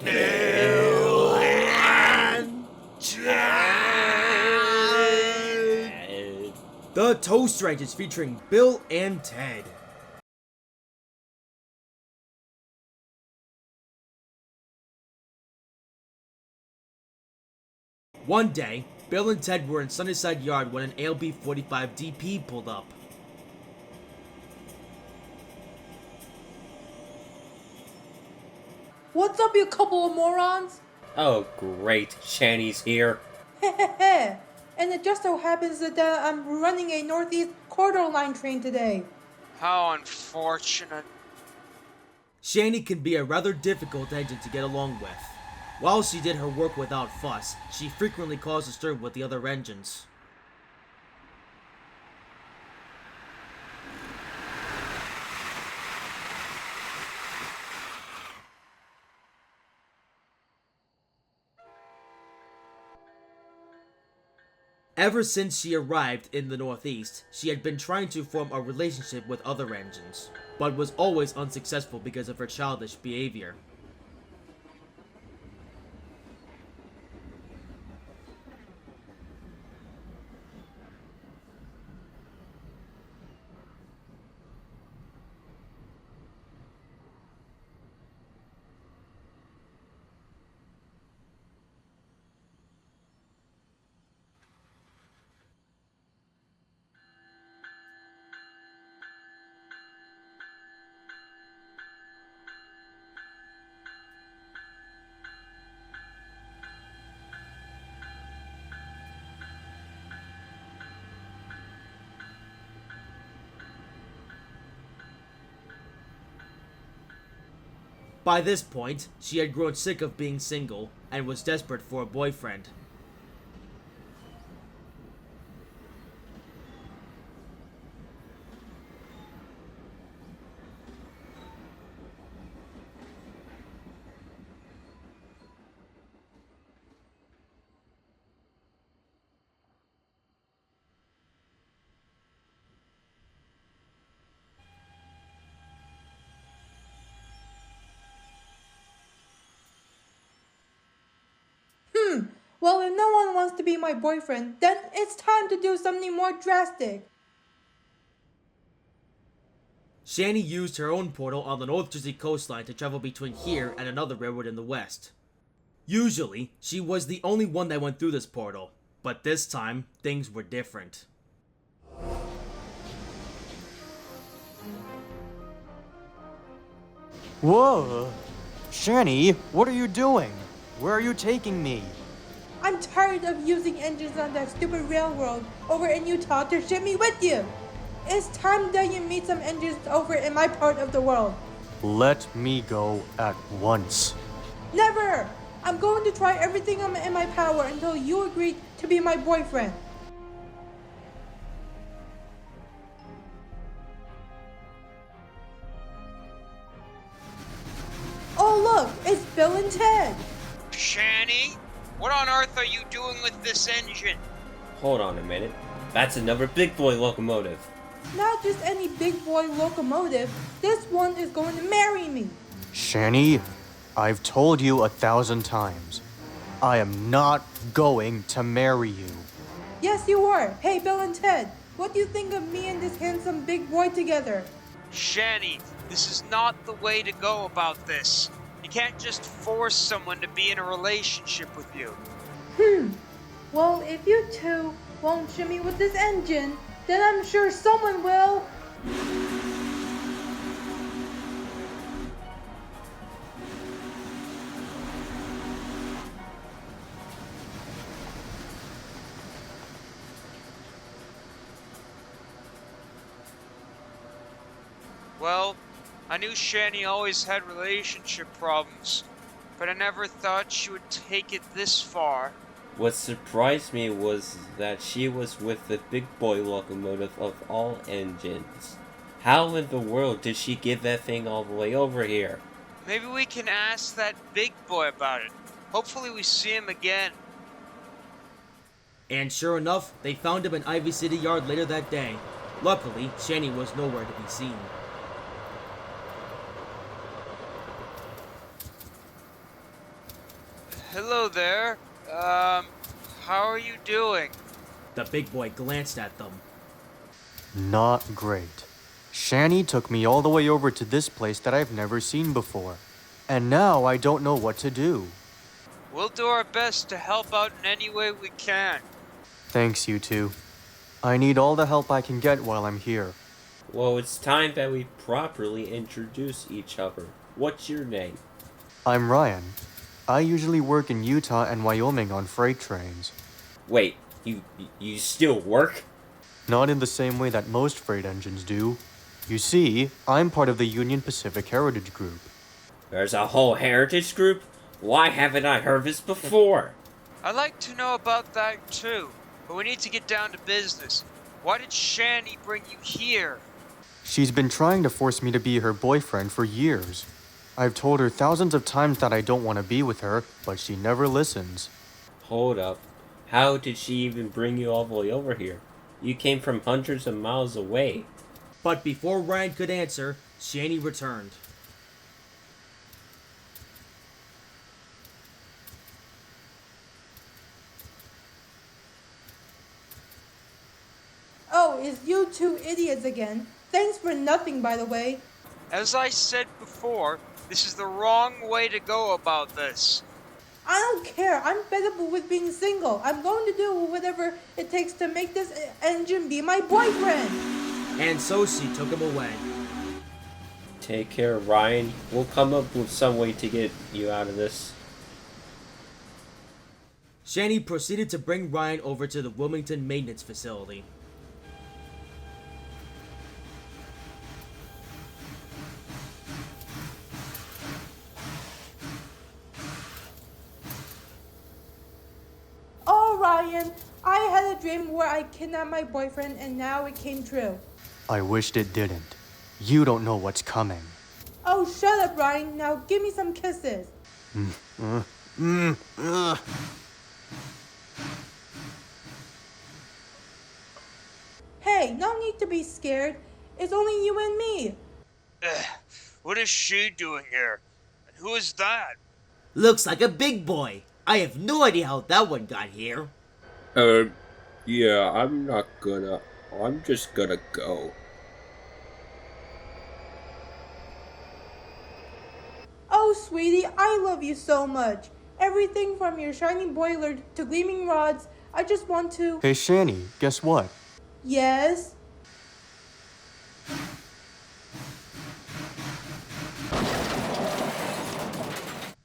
Bill and Ted. The Toast Ranchers featuring Bill and Ted. One day, Bill and Ted were in Sunnyside Yard when an ALB-45 DP pulled up. What's up, you couple of morons? Oh, great. Shanny's here. Hehehe. And it just so happens that I'm running a Northeast Corridor Line train today. How unfortunate. Shanny can be a rather difficult engine to get along with. While she did her work without fuss, she frequently caused a stir with the other engines. Ever since she arrived in the Northeast, she had been trying to form a relationship with other engines, but was always unsuccessful because of her childish behavior. By this point, she had grown sick of being single and was desperate for a boyfriend. Well, if no one wants to be my boyfriend, then it's time to do something more drastic. Shanny used her own portal on the North Jersey coastline to travel between here and another railroad in the west. Usually, she was the only one that went through this portal, but this time, things were different. Whoa! Shanny, what are you doing? Where are you taking me? I'm tired of using engines on that stupid railroad over in Utah to ship me with you. It's time that you meet some engines over in my part of the world. Let me go at once. Never! I'm going to try everything in my power until you agree to be my boyfriend. Oh look, it's Bill and Ted. Shanny, what on earth are you doing with this engine? Hold on a minute. That's another big boy locomotive. Not just any big boy locomotive, this one is going to marry me. Shanny, I've told you 1,000 times. I am not going to marry you. Yes, you are. Hey, Bill and Ted, what do you think of me and this handsome big boy together? Shanny, this is not the way to go about this. You can't just force someone to be in a relationship with you. Well, if you two won't ship me with this engine, then I'm sure someone will. Well, I knew Shanny always had relationship problems, but I never thought she would take it this far. What surprised me was that she was with the big boy locomotive of all engines. How in the world did she get that thing all the way over here? Maybe we can ask that big boy about it. Hopefully we see him again. And sure enough, they found him in Ivy City Yard later that day. Luckily, Shanny was nowhere to be seen. hello there. How are you doing? The big boy glanced at them. Not great. Shani took me all the way over to this place that I've never seen before. And now I don't know what to do. We'll do our best to help out in any way we can. Thanks, you two. I need all the help I can get while I'm here. Well, it's time that we properly introduce each other. What's your name? I'm Ryan. I usually work in Utah and Wyoming on freight trains. Wait, you still work? Not in the same way that most freight engines do. You see, I'm part of the Union Pacific Heritage Group. There's a whole heritage group? Why haven't I heard this before? I'd like to know about that too, but we need to get down to business. Why did Shani bring you here? She's been trying to force me to be her boyfriend for years. I've told her thousands of times that I don't want to be with her, but she never listens. Hold up. How did she even bring you all the way over here? You came from hundreds of miles away. But before Ryan could answer, Shani returned. Oh, it's you two idiots again. Thanks for nothing, by the way. As I said before, this is the wrong way to go about this. I don't care. I'm fed up with being single. I'm going to do whatever it takes to make this engine be my boyfriend. And so she took him away. Take care, Ryan. We'll come up with some way to get you out of this. Shani proceeded to bring Ryan over to the Wilmington maintenance facility. Oh, Ryan, I had a dream where I kidnapped my boyfriend and now it came true. I wished it didn't. You don't know what's coming. Oh, shut up, Ryan. Now give me some kisses. Hey, no need to be scared. It's only you and me. What is she doing here? And who is that? Looks like a big boy. I have no idea how that one got here. Yeah, I'm just gonna go. Oh, sweetie, I love you so much. Everything from your shiny boiler to gleaming rods, I just want to... Hey, Shani, guess what? Yes?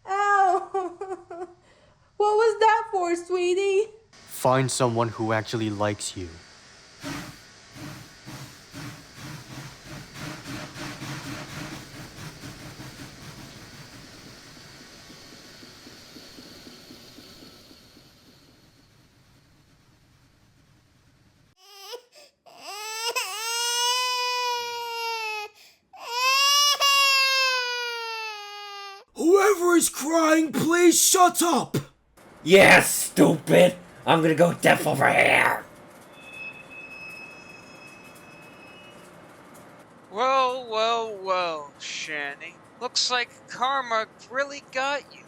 Ow! What was that for, sweetie? Find someone who actually likes you. Whoever is crying, please shut up! Yeah, stupid! I'm gonna go deaf over here! Well, Shani. Looks like karma really got you.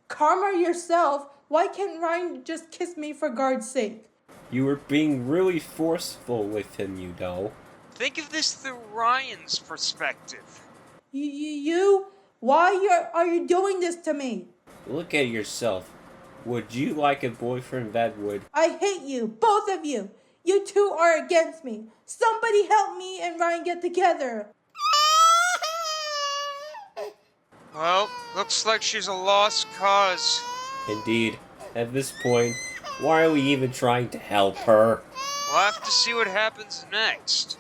Karma yourself. Why can't Ryan just kiss me for God's sake? You were being really forceful with him, you know. Think of this through Ryan's perspective. You? Why are you doing this to me? Look at yourself. Would you like a boyfriend that would... I hate you, both of you. You two are against me. Somebody help me and Ryan get together. Well, looks like she's a lost cause. Indeed. At this point, why are we even trying to help her? We'll have to see what happens next.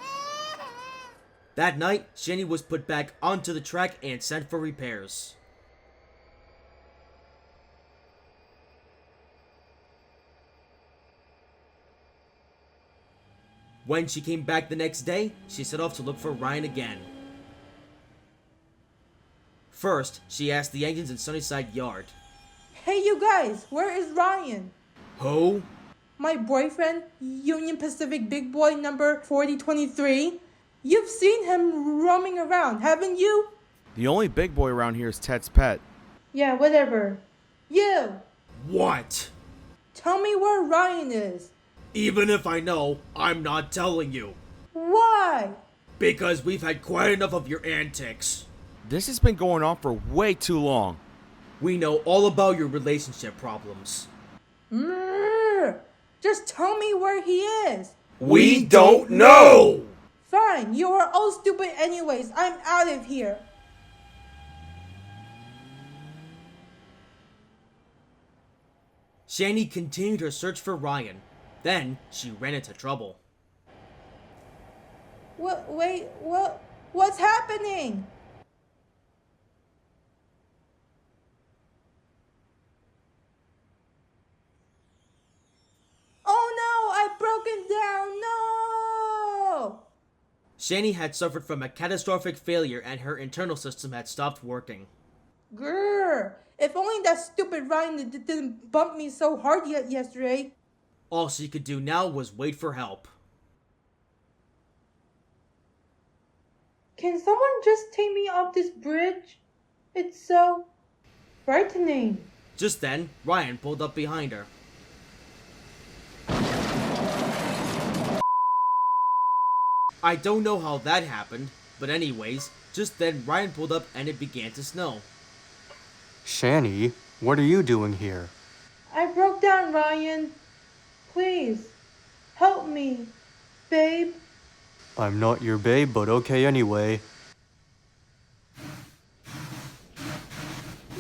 That night, Shani was put back onto the track and sent for repairs. When she came back the next day, she set off to look for Ryan again. First, she asked the engines in Sunnyside Yard. Hey, you guys, where is Ryan? Who? My boyfriend, Union Pacific Big Boy number 4023. You've seen him roaming around, haven't you? The only big boy around here is Ted's pet. Yeah, whatever. You! What? Tell me where Ryan is. Even if I know, I'm not telling you. Why? Because we've had quite enough of your antics. This has been going on for way too long. We know all about your relationship problems. Just tell me where he is. We don't know! Fine, you are all stupid anyways. I'm out of here. Shani continued her search for Ryan. Then, she ran into trouble. What's happening? Oh no, I've broken down, no! Shani had suffered from a catastrophic failure and her internal system had stopped working. Grrr, if only that stupid Ryan didn't bump me so hard yesterday. All she could do now was wait for help. Can someone just take me off this bridge? It's so frightening. Just then, Ryan pulled up behind her. I don't know how that happened, but anyways, just then Ryan pulled up and it began to snow. Shani, what are you doing here? I broke down, Ryan. Please, help me, babe. I'm not your babe, but okay anyway.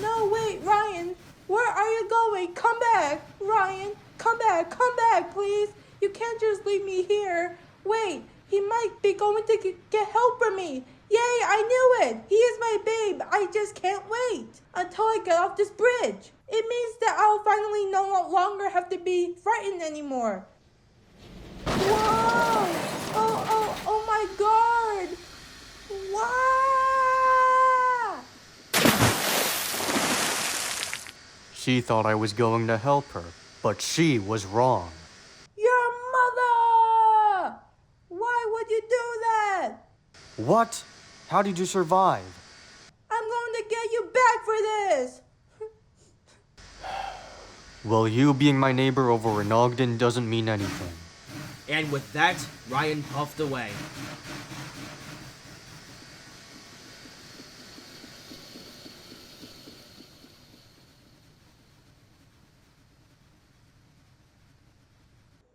No, wait, Ryan. Where are you going? Come back, Ryan. Come back, please. You can't just leave me here. Wait, he might be going to get help from me. Yay, I knew it. He is my babe. I just can't wait until I get off this bridge. It means that I'll finally no longer have to be frightened anymore. Whoa! Oh my God! Wow! She thought I was going to help her, but she was wrong. Your mother! Why would you do that? What? How did you survive? I'm going to get you back for this! Well, you being my neighbor over in Ogden doesn't mean anything. And with that, Ryan puffed away.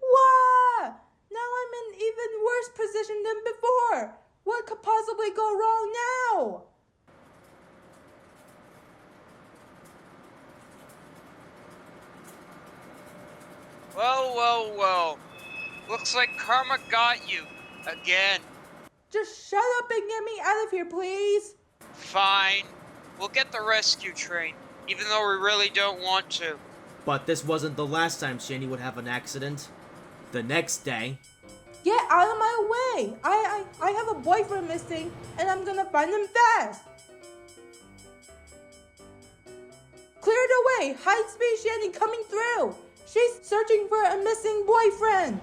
Wow! Now I'm in even worse position than before. What could possibly go wrong now? Well. Looks like karma got you. Again. Just shut up and get me out of here, please. Fine. We'll get the rescue train, even though we really don't want to. But this wasn't the last time Shani would have an accident. The next day, Get out of my way. I have a boyfriend missing, and I'm gonna find him fast. Clear the way. High-speed Shani coming through. She's searching for a missing boyfriend.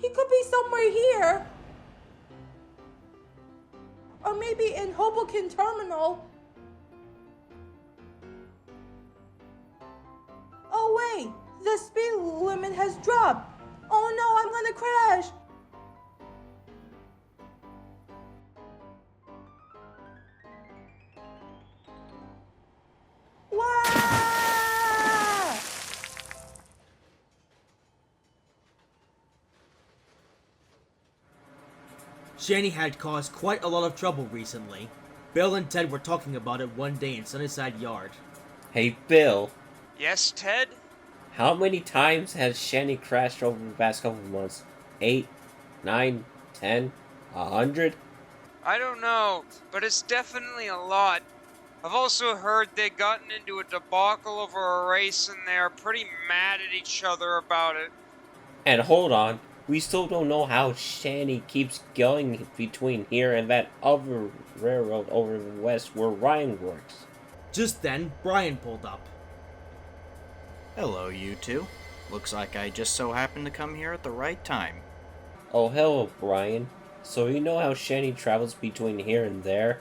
He could be somewhere here. Or maybe in Hoboken Terminal. Oh wait, the speed limit has dropped. Oh no, I'm gonna crash. Wow! Shani had caused quite a lot of trouble recently. Bill and Ted were talking about it one day in Sunnyside Yard. Hey, Bill, Yes, Ted? how many times has Shani crashed over the past couple of months? 8, 9, 10, 100? I don't know, but it's definitely a lot. I've also heard they'd gotten into a debacle over a race and they are pretty mad at each other about it. And hold on, We still don't know how Shanny keeps going between here and that other railroad over in the west where Ryan works. Just then, Brian pulled up. Hello, you two. Looks like I just so happened to come here at the right time. Oh, hello, Brian. So you know how Shanny travels between here and there?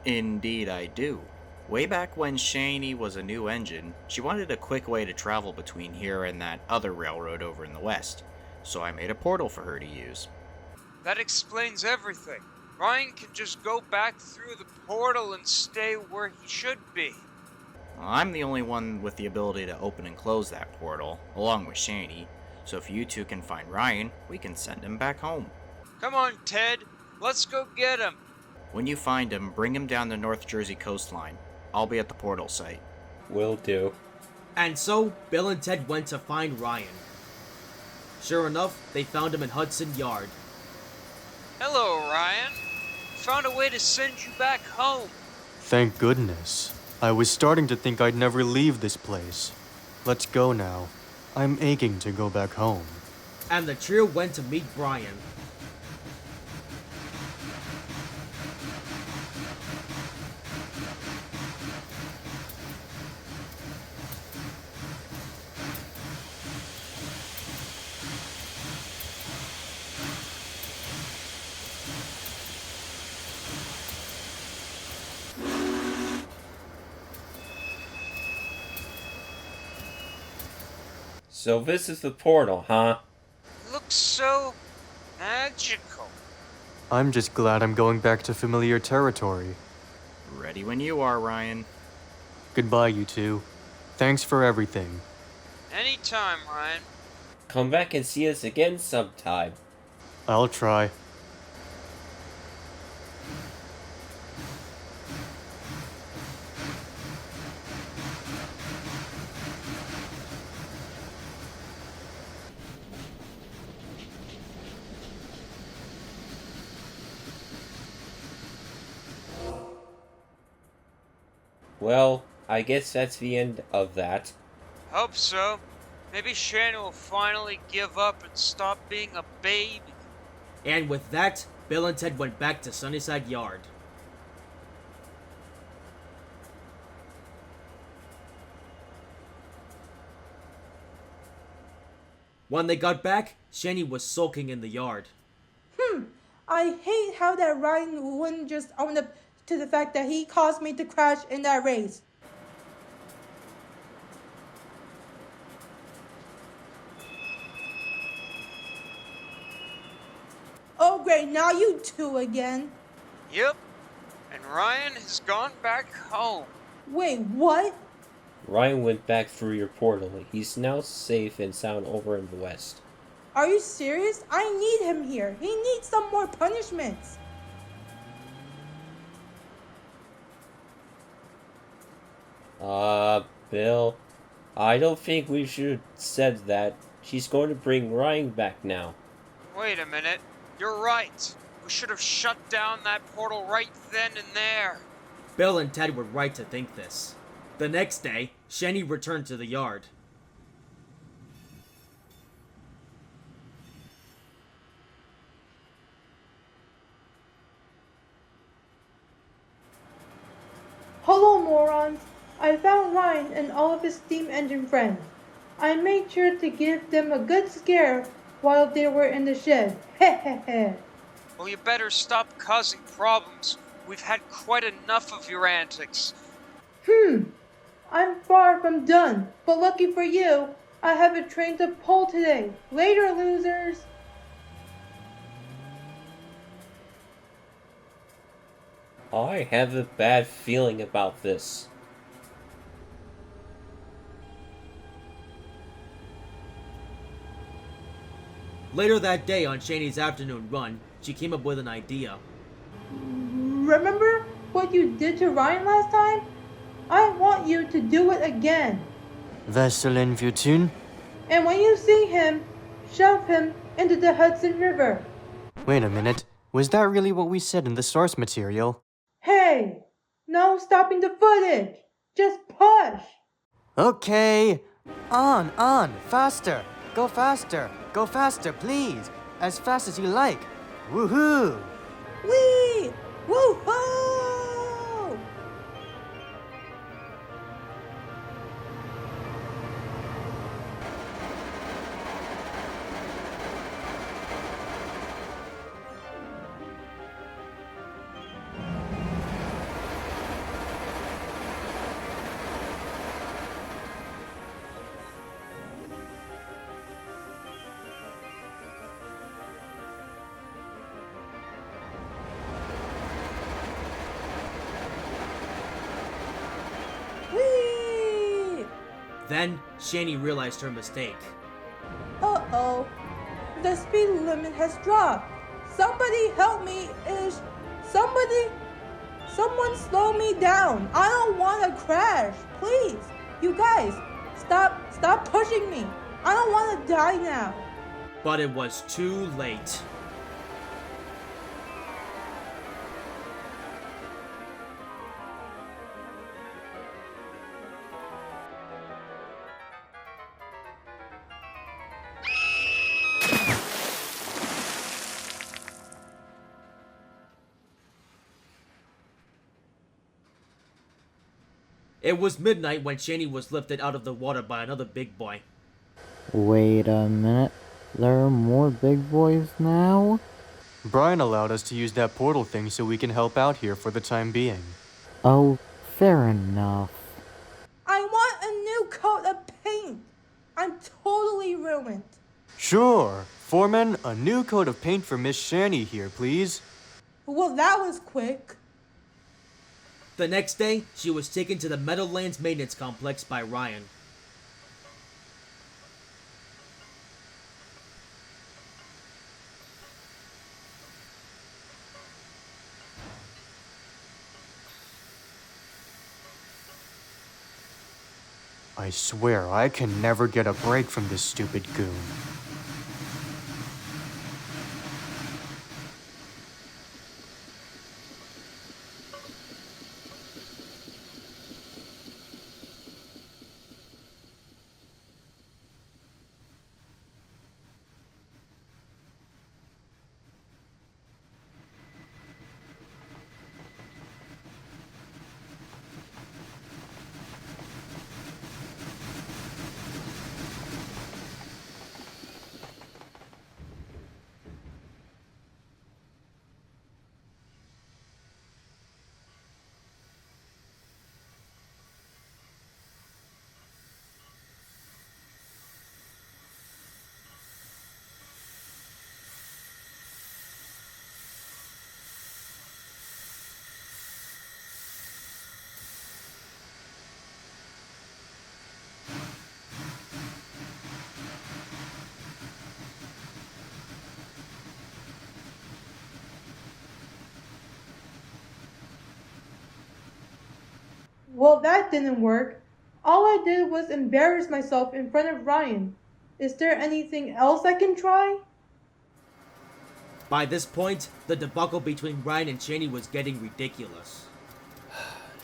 Indeed, I do. Way back when Shani was a new engine, she wanted a quick way to travel between here and that other railroad over in the west, so I made a portal for her to use. That explains everything. Ryan can just go back through the portal and stay where he should be. I'm the only one with the ability to open and close that portal, along with Shani, so if you two can find Ryan, we can send him back home. Come on, Ted. Let's go get him. When you find him, bring him down the North Jersey coastline. I'll be at the portal site. Will do. And so, Bill and Ted went to find Ryan. Sure enough, they found him in Hudson Yard. Hello, Ryan. Found a way to send you back home. Thank goodness. I was starting to think I'd never leave this place. Let's go now. I'm aching to go back home. And the trio went to meet Brian. So this is the portal, huh? Looks so magical. I'm just glad I'm going back to familiar territory. Ready when you are, Ryan. Goodbye, you two. Thanks for everything. Anytime, Ryan. Come back and see us again sometime. I'll try. Well, I guess that's the end of that. Hope so. Maybe Shannon will finally give up and stop being a baby. And with that, Bill and Ted went back to Sunnyside Yard. When they got back, Shani was sulking in the yard. I hate how that Ryan wouldn't just own up to the fact that he caused me to crash in that race. Oh great, now you two again. Yep. And Ryan has gone back home. Wait, what? Ryan went back through your portal. He's now safe and sound over in the west. Are you serious? I need him here. He needs some more punishments. Bill, I don't think we should have said that. She's going to bring Ryan back now. Wait a minute. You're right. We should have shut down that portal right then and there. Bill and Ted were right to think this. The next day, Shani returned to the yard. Hello, morons. I found Ryan and all of his steam engine friends. I made sure to give them a good scare while they were in the shed. Hehehe. Well, you better stop causing problems. We've had quite enough of your antics. I'm far from done, but lucky for you, I have a train to pull today. Later, losers. I have a bad feeling about this. Later that day on Shani's afternoon run, she came up with an idea. Remember what you did to Ryan last time? I want you to do it again. Vessel in Fortune? And when you see him, shove him into the Hudson River. Wait a minute. Was that really what we said in the source material? Hey, no stopping the footage. Just push. Okay. On, faster. Go faster, please. As fast as you like. Woohoo! Whee! Woo-hoo! Whee! Then, Shani realized her mistake. Uh-oh. The speed limit has dropped. Somebody help me. Someone slow me down. I don't want to crash. Please. You guys, stop pushing me. I don't want to die now. But it was too late. It was midnight when Shani was lifted out of the water by another big boy. Wait a minute. There are more big boys now? Brian allowed us to use that portal thing so we can help out here for the time being. Oh, fair enough. I want a new coat of paint. I'm totally ruined. Sure. Foreman, a new coat of paint for Miss Shani here, please. Well, that was quick. The next day, she was taken to the Meadowlands Maintenance Complex by Ryan. I swear, I can never get a break from this stupid goon. Well, that didn't work. All I did was embarrass myself in front of Ryan. Is there anything else I can try? By this point, the debacle between Ryan and Shani was getting ridiculous.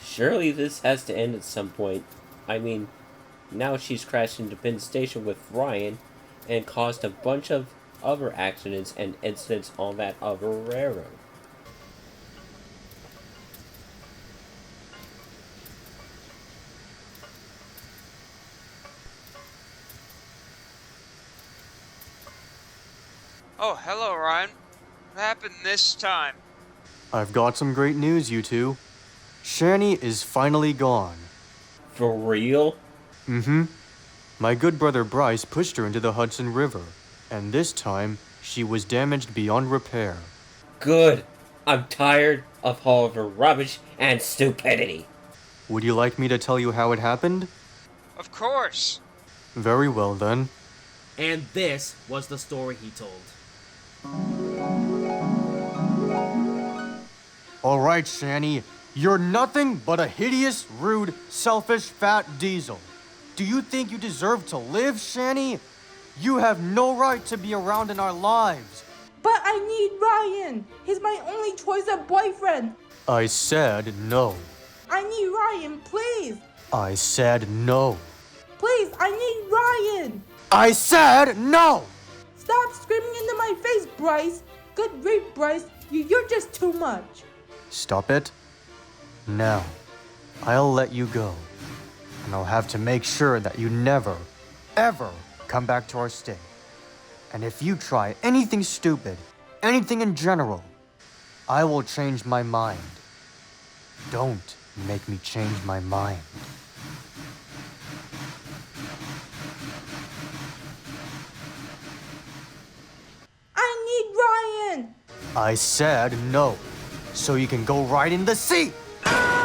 Surely this has to end at some point. I mean, now she's crashed into Penn Station with Ryan and caused a bunch of other accidents and incidents on that other railroad. Oh, hello, Ryan. What happened this time? I've got some great news, you two. Shani is finally gone. For real? Mm-hmm. My good brother Bryce pushed her into the Hudson River, and this time, she was damaged beyond repair. Good. I'm tired of all of her rubbish and stupidity. Would you like me to tell you how it happened? Of course. Very well then. And this was the story he told. Alright, Shani. You're nothing but a hideous, rude, selfish, fat diesel. Do you think you deserve to live, Shani? You have no right to be around in our lives. But I need Ryan. He's my only choice of boyfriend. I said no. I need Ryan, please. I said no. Please, I need Ryan. I said no! Stop screaming into my face, Bryce. Good grief, Bryce. You're just too much. Stop it. Now, I'll let you go. And I'll have to make sure that you never, ever come back to our state. And if you try anything stupid, anything in general, I will change my mind. Don't make me change my mind. I need Ryan. I said no, so you can go right in the sea! Ah!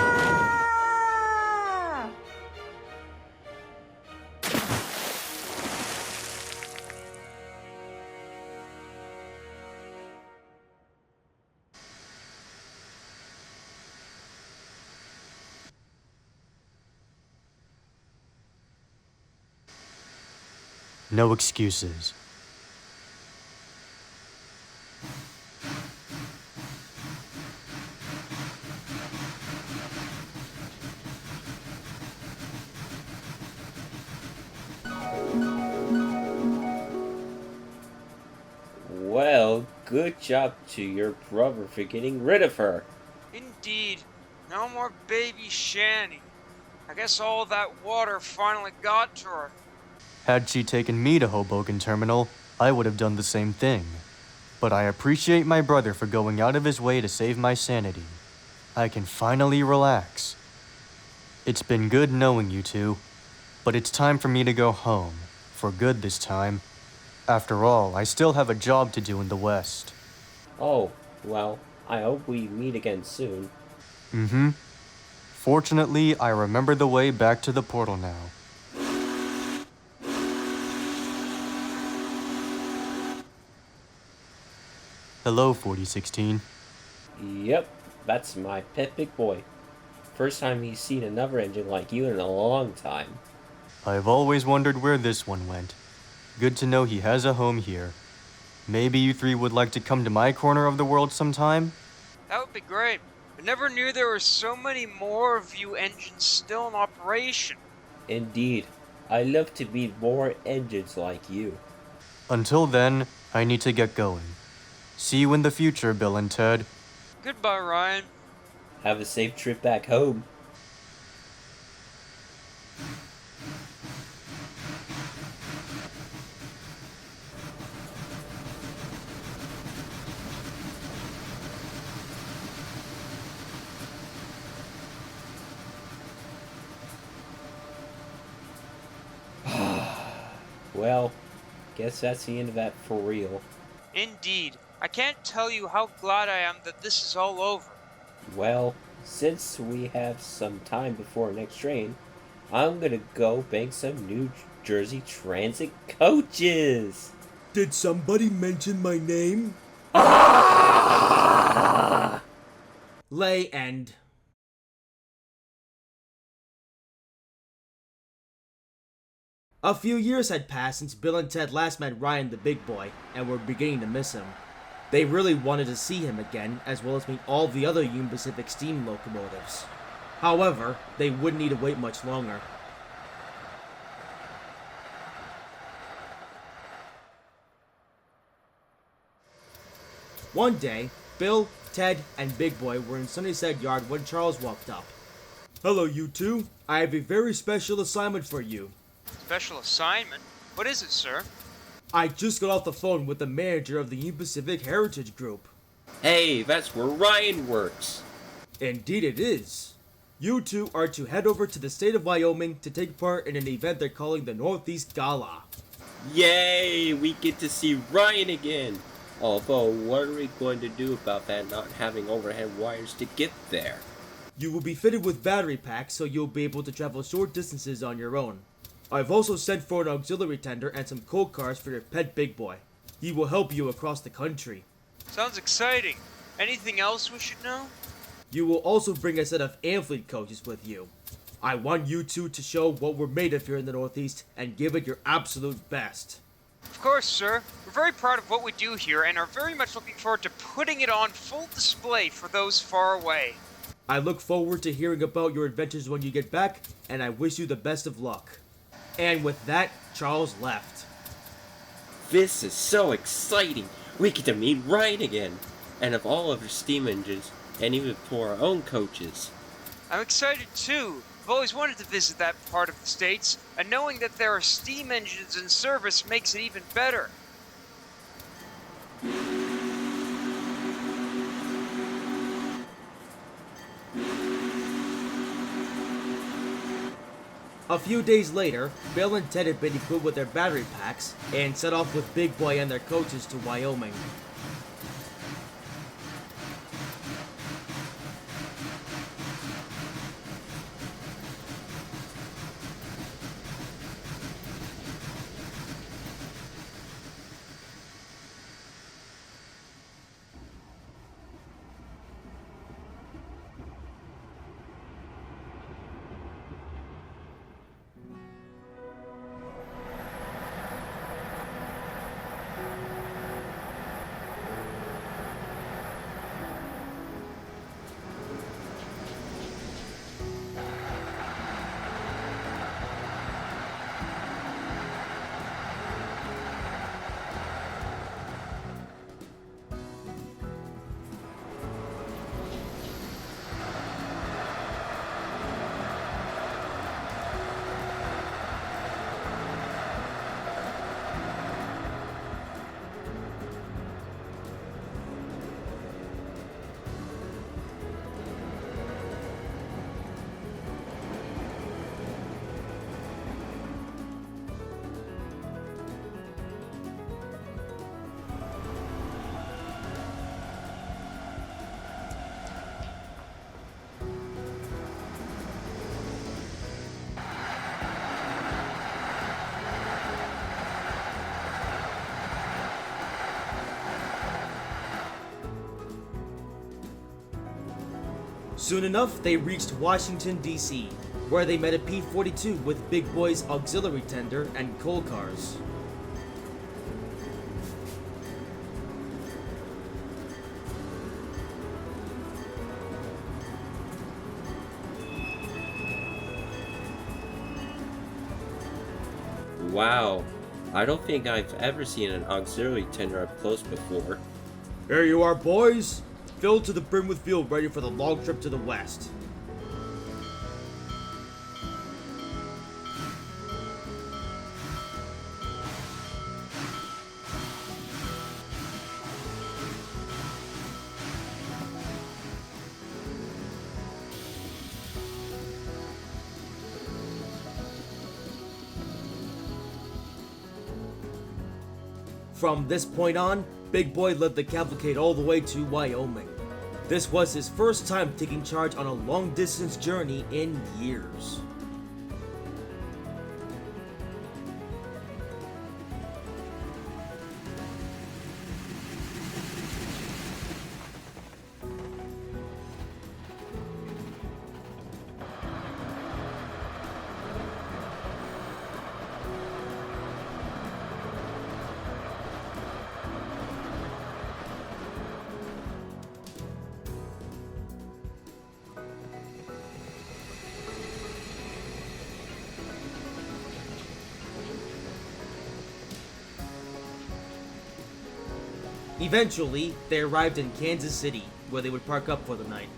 No excuses. Well, good job to your brother for getting rid of her. Indeed. No more baby Shanny. I guess all that water finally got to her. Had she taken me to Hoboken Terminal, I would have done the same thing. But I appreciate my brother for going out of his way to save my sanity. I can finally relax. It's been good knowing you two, but it's time for me to go home, for good this time. After all, I still have a job to do in the West. Oh, well, I hope we meet again soon. Mm-hmm. Fortunately, I remember the way back to the portal now. Hello, 4016. Yep, that's my pet big boy. First time he's seen another engine like you in a long time. I've always wondered where this one went. Good to know he has a home here. Maybe you three would like to come to my corner of the world sometime? That would be great. I never knew there were so many more of you engines still in operation. Indeed, I love to meet more engines like you. Until then, I need to get going. See you in the future, Bill and Ted. Goodbye, Ryan. Have a safe trip back home. Well, guess that's the end of that for real. Indeed. I can't tell you how glad I am that this is all over. Well, since we have some time before our next train, I'm gonna go bank some New Jersey Transit coaches! Did somebody mention my name? Lay end. A few years had passed since Bill and Ted last met Ryan the big boy, and were beginning to miss him. They really wanted to see him again, as well as meet all the other Union Pacific steam locomotives. However, they wouldn't need to wait much longer. One day, Bill, Ted, and Big Boy were in Sunnyside Yard when Charles walked up. Hello, you two. I have a very special assignment for you. Special assignment? What is it, sir? I just got off the phone with the manager of the Union Pacific Heritage Group. Hey, that's where Ryan works! Indeed it is. You two are to head over to the state of Wyoming to take part in an event they're calling the Northeast Gala. Yay! We get to see Ryan again! Although, what are we going to do about that not having overhead wires to get there? You will be fitted with battery packs so you'll be able to travel short distances on your own. I've also sent for an auxiliary tender and some coal cars for your pet Big Boy. He will help you across the country. Sounds exciting. Anything else we should know? You will also bring a set of Amfleet coaches with you. I want you two to show what we're made of here in the Northeast and give it your absolute best. Of course, sir. We're very proud of what we do here and are very much looking forward to putting it on full display for those far away. I look forward to hearing about your adventures when you get back, and I wish you the best of luck. And with that, Charles left. This is so exciting! We get to meet Ryan again! And of all of our steam engines, and even for our own coaches. I'm excited too. I've always wanted to visit that part of the States, and knowing that there are steam engines in service makes it even better. A few days later, Bill and Ted had been equipped with their battery packs and set off with Big Boy and their coaches to Wyoming. Soon enough, they reached Washington, D.C., where they met a P-42 with Big Boy's auxiliary tender and coal cars. Wow, I don't think I've ever seen an auxiliary tender up close before. Here you are, boys! Filled to the brim with fuel, ready for the long trip to the west. From this point on, Big Boy led the cavalcade all the way to Wyoming. This was his first time taking charge on a long-distance journey in years. Eventually, they arrived in Kansas City, where they would park up for the night.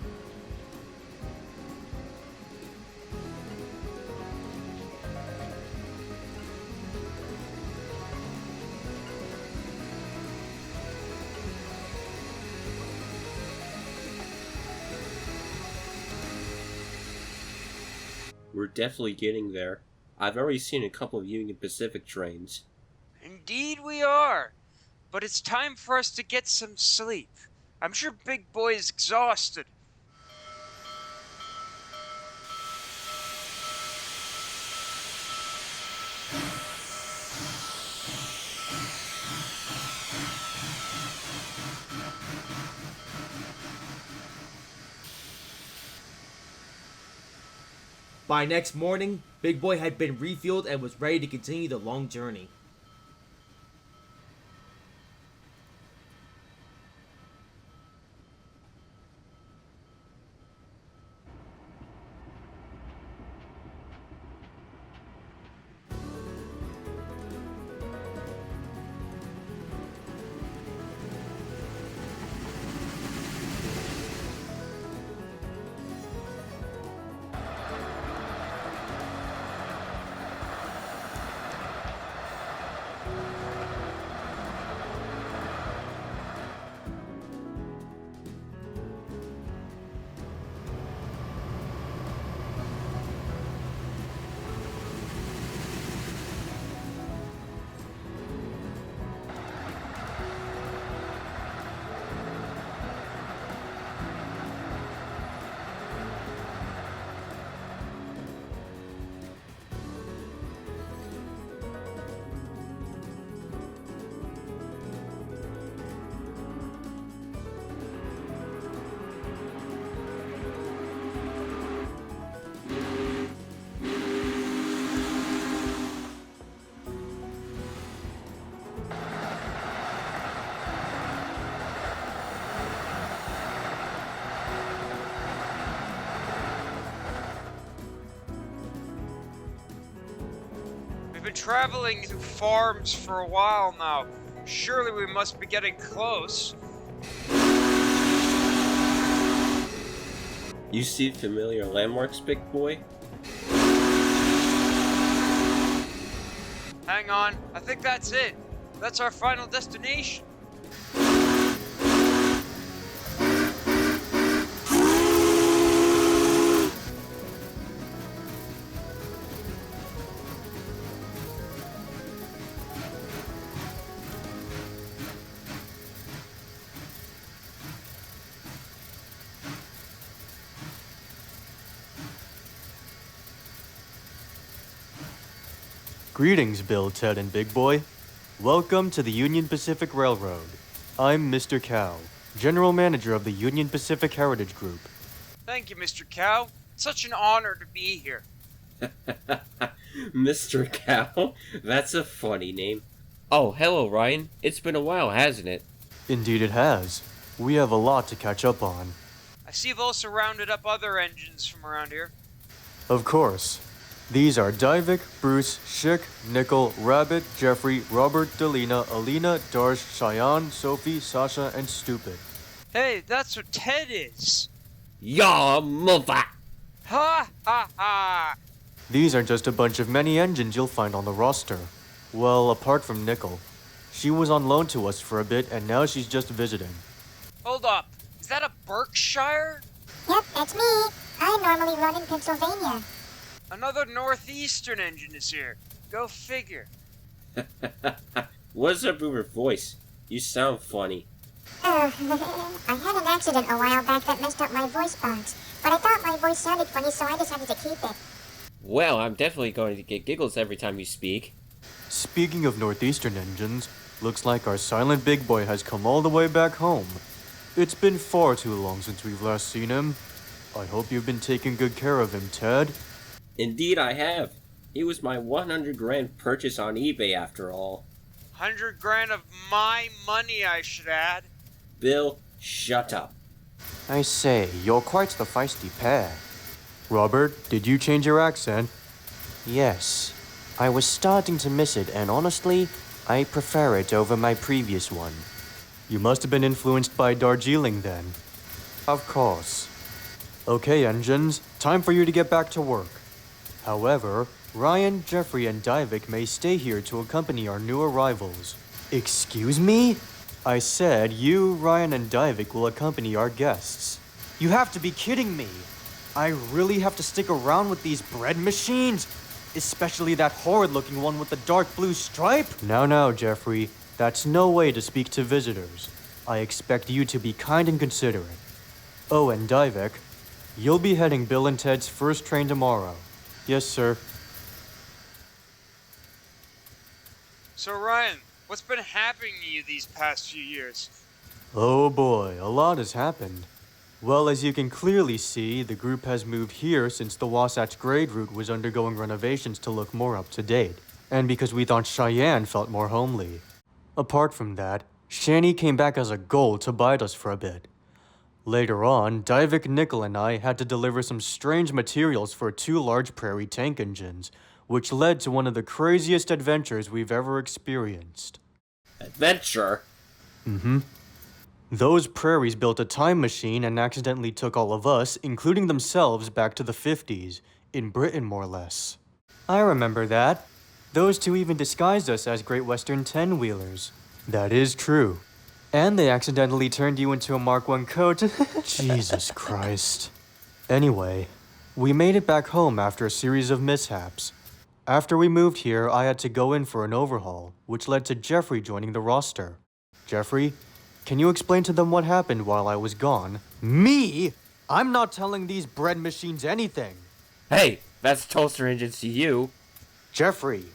We're definitely getting there. I've already seen a couple of Union Pacific trains. Indeed we are. But it's time for us to get some sleep. I'm sure Big Boy is exhausted. By next morning, Big Boy had been refueled and was ready to continue the long journey. been traveling through farms for a while now. Surely we must be getting close. You see familiar landmarks, big boy? Hang on, I think that's it. That's our final destination. Greetings, Bill, Ted, and Big Boy. Welcome to the Union Pacific Railroad. I'm Mr. Cow, General Manager of the Union Pacific Heritage Group. Thank you, Mr. Cow. Such an honor to be here. Mr. Cow? That's a funny name. Oh, hello, Ryan. It's been a while, hasn't it? Indeed it has. We have a lot to catch up on. I see you've also rounded up other engines from around here. Of course. These are Divik, Bruce, Schick, Nickel, Rabbit, Jeffrey, Robert, Delina, Alina, Darsh, Cheyenne, Sophie, Sasha, and Stupid. Hey, that's what Ted is. Ya mother! Ha ha ha! These are just a bunch of many engines you'll find on the roster. Well, apart from Nickel. She was on loan to us for a bit, and now she's just visiting. Hold up. Is that a Berkshire? Yep, that's me. I normally run in Pennsylvania. Another Northeastern engine is here. Go figure. What's up with your voice? You sound funny. I had an accident a while back that messed up my voice box, but I thought my voice sounded funny, so I decided to keep it. Well, I'm definitely going to get giggles every time you speak. Speaking of Northeastern engines, looks like our silent big boy has come all the way back home. It's been far too long since we've last seen him. I hope you've been taking good care of him, Ted. Indeed I have. He was my 100 grand purchase on eBay after all. 100 grand of my money, I should add. Bill, shut up. I say, you're quite the feisty pair. Robert, did you change your accent? Yes. I was starting to miss it, and honestly, I prefer it over my previous one. You must have been influenced by Darjeeling then. Of course. Okay, engines, time for you to get back to work. However, Ryan, Jeffrey, and Divik may stay here to accompany our new arrivals. Excuse me? I said you, Ryan, and Divik will accompany our guests. You have to be kidding me. I really have to stick around with these bread machines? Especially that horrid-looking one with the dark blue stripe? Now, Jeffrey. That's no way to speak to visitors. I expect you to be kind and considerate. Oh, and Divik, you'll be heading Bill and Ted's first train tomorrow. Yes, sir. So Ryan, what's been happening to you these past few years? Oh boy, a lot has happened. Well, as you can clearly see, the group has moved here since the Wasatch Grade route was undergoing renovations to look more up to date, and because we thought Cheyenne felt more homely. Apart from that, Shani came back as a goal to bite us for a bit. Later on, Divik, Nickel, and I had to deliver some strange materials for 2 large prairie tank engines, which led to one of the craziest adventures we've ever experienced. Adventure? Mm-hmm. Those prairies built a time machine and accidentally took all of us, including themselves, back to the 50s, in Britain more or less. I remember that. Those 2 even disguised us as Great Western 10-wheelers. That is true. And they accidentally turned you into a Mark I coat. Jesus Christ. Anyway, we made it back home after a series of mishaps. After we moved here, I had to go in for an overhaul, which led to Jeffrey joining the roster. Jeffrey, can you explain to them what happened while I was gone? Me? I'm not telling these bread machines anything. Hey, that's toaster engines to you. Jeffrey,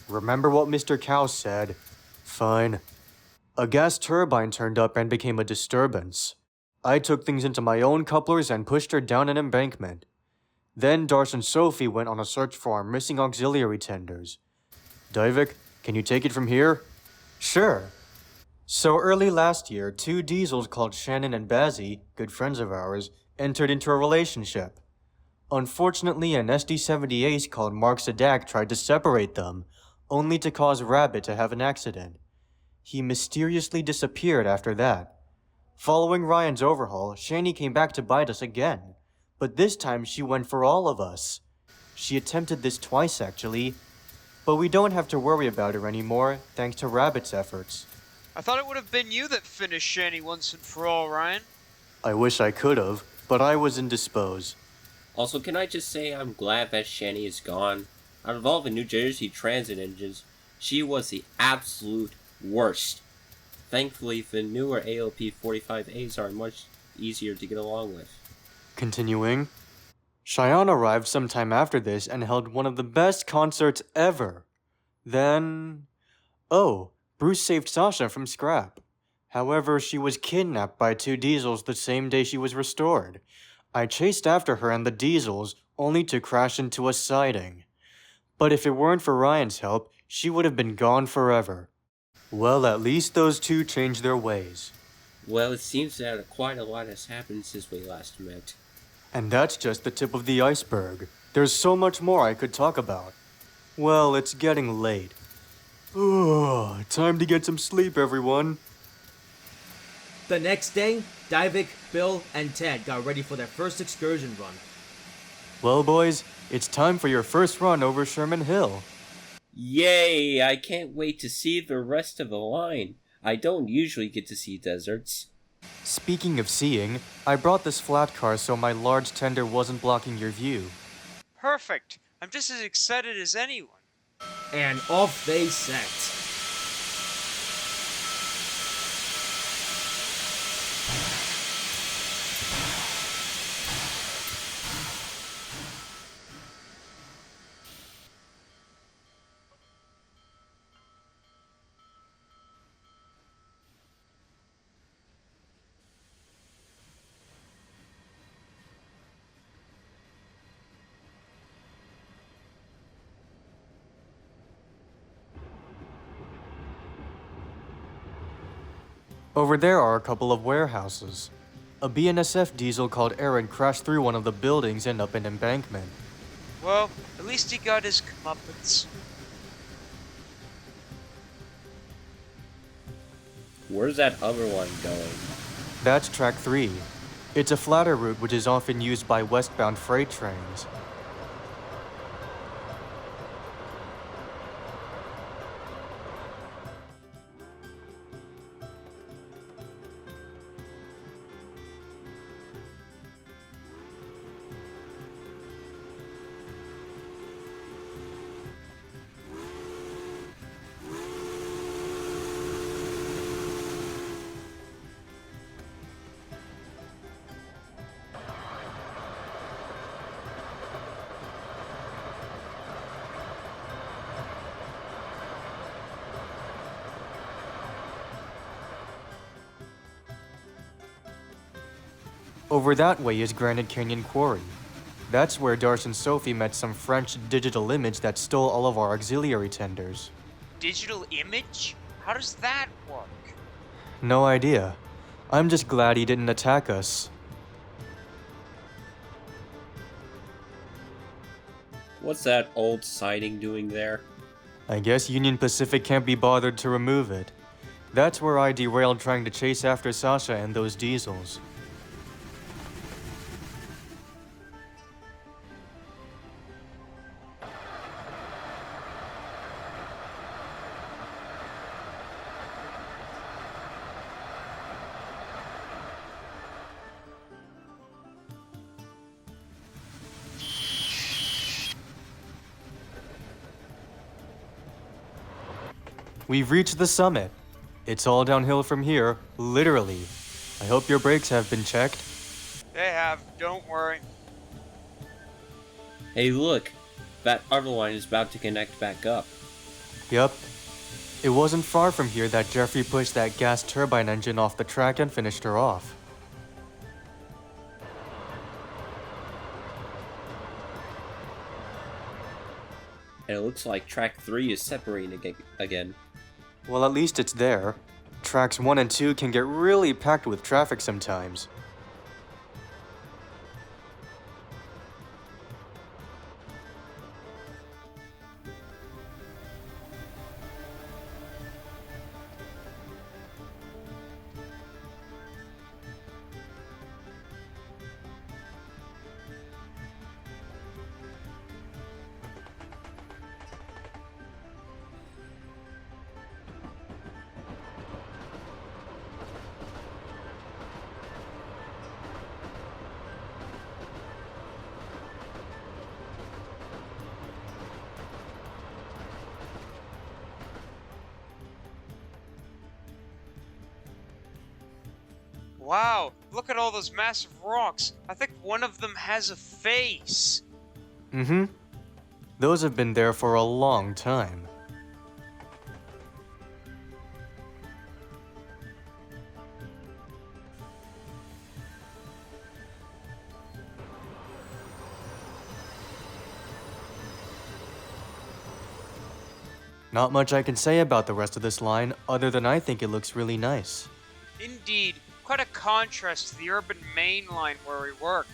remember what Mr. Cow said. Fine. A gas turbine turned up and became a disturbance. I took things into my own couplers and pushed her down an embankment. Then Darsh and Sophie went on a search for our missing auxiliary tenders. Divik, can you take it from here? Sure. So early last year, 2 diesels called Shannon and Bazzy, good friends of ours, entered into a relationship. Unfortunately, an SD-70 ace called Mark Sadak tried to separate them, only to cause Rabbit to have an accident. He mysteriously disappeared after that. Following Ryan's overhaul, Shani came back to bite us again, but this time she went for all of us. She attempted this twice actually, but we don't have to worry about her anymore thanks to Rabbit's efforts. I thought it would have been you that finished Shani once and for all, Ryan. I wish I could have, but I was indisposed. Also, can I just say I'm glad that Shani is gone? Out of all the New Jersey transit engines, she was the absolute worst. Thankfully, the newer ALP 45As are much easier to get along with. Continuing, Cheyenne arrived sometime after this and held one of the best concerts ever. Then... oh, Bruce saved Sasha from scrap. However, she was kidnapped by 2 diesels the same day she was restored. I chased after her and the diesels, only to crash into a siding. But if it weren't for Ryan's help, she would have been gone forever. Well, at least those 2 changed their ways. Well, it seems that quite a lot has happened since we last met. And that's just the tip of the iceberg. There's so much more I could talk about. Well, it's getting late. Time to get some sleep, everyone. The next day, Divik, Bill, and Ted got ready for their first excursion run. Well, boys, it's time for your first run over Sherman Hill. Yay! I can't wait to see the rest of the line. I don't usually get to see deserts. Speaking of seeing, I brought this flat car so my large tender wasn't blocking your view. Perfect. I'm just as excited as anyone. And off they set. Over there are a couple of warehouses. A BNSF diesel called Aaron crashed through one of the buildings and up an embankment. Well, at least he got his comeuppance. Where's that other one going? That's track 3. It's a flatter route which is often used by westbound freight trains. Over that way is Granite Canyon Quarry. That's where Darce and Sophie met some French digital image that stole all of our auxiliary tenders. Digital image? How does that work? No idea. I'm just glad he didn't attack us. What's that old siding doing there? I guess Union Pacific can't be bothered to remove it. That's where I derailed trying to chase after Sasha and those diesels. We've reached the summit. It's all downhill from here, literally. I hope your brakes have been checked. They have, don't worry. Hey look, that other line is about to connect back up. Yep. It wasn't far from here that Jeffrey pushed that gas turbine engine off the track and finished her off. And it looks like track 3 is separating again. Well, at least it's there. Tracks 1 and 2 can get really packed with traffic sometimes. Wow, look at all those massive rocks. I think one of them has a face. Mm-hmm. Those have been there for a long time. Not much I can say about the rest of this line, other than I think it looks really nice. Indeed, quite a contrast to the urban main line where we work.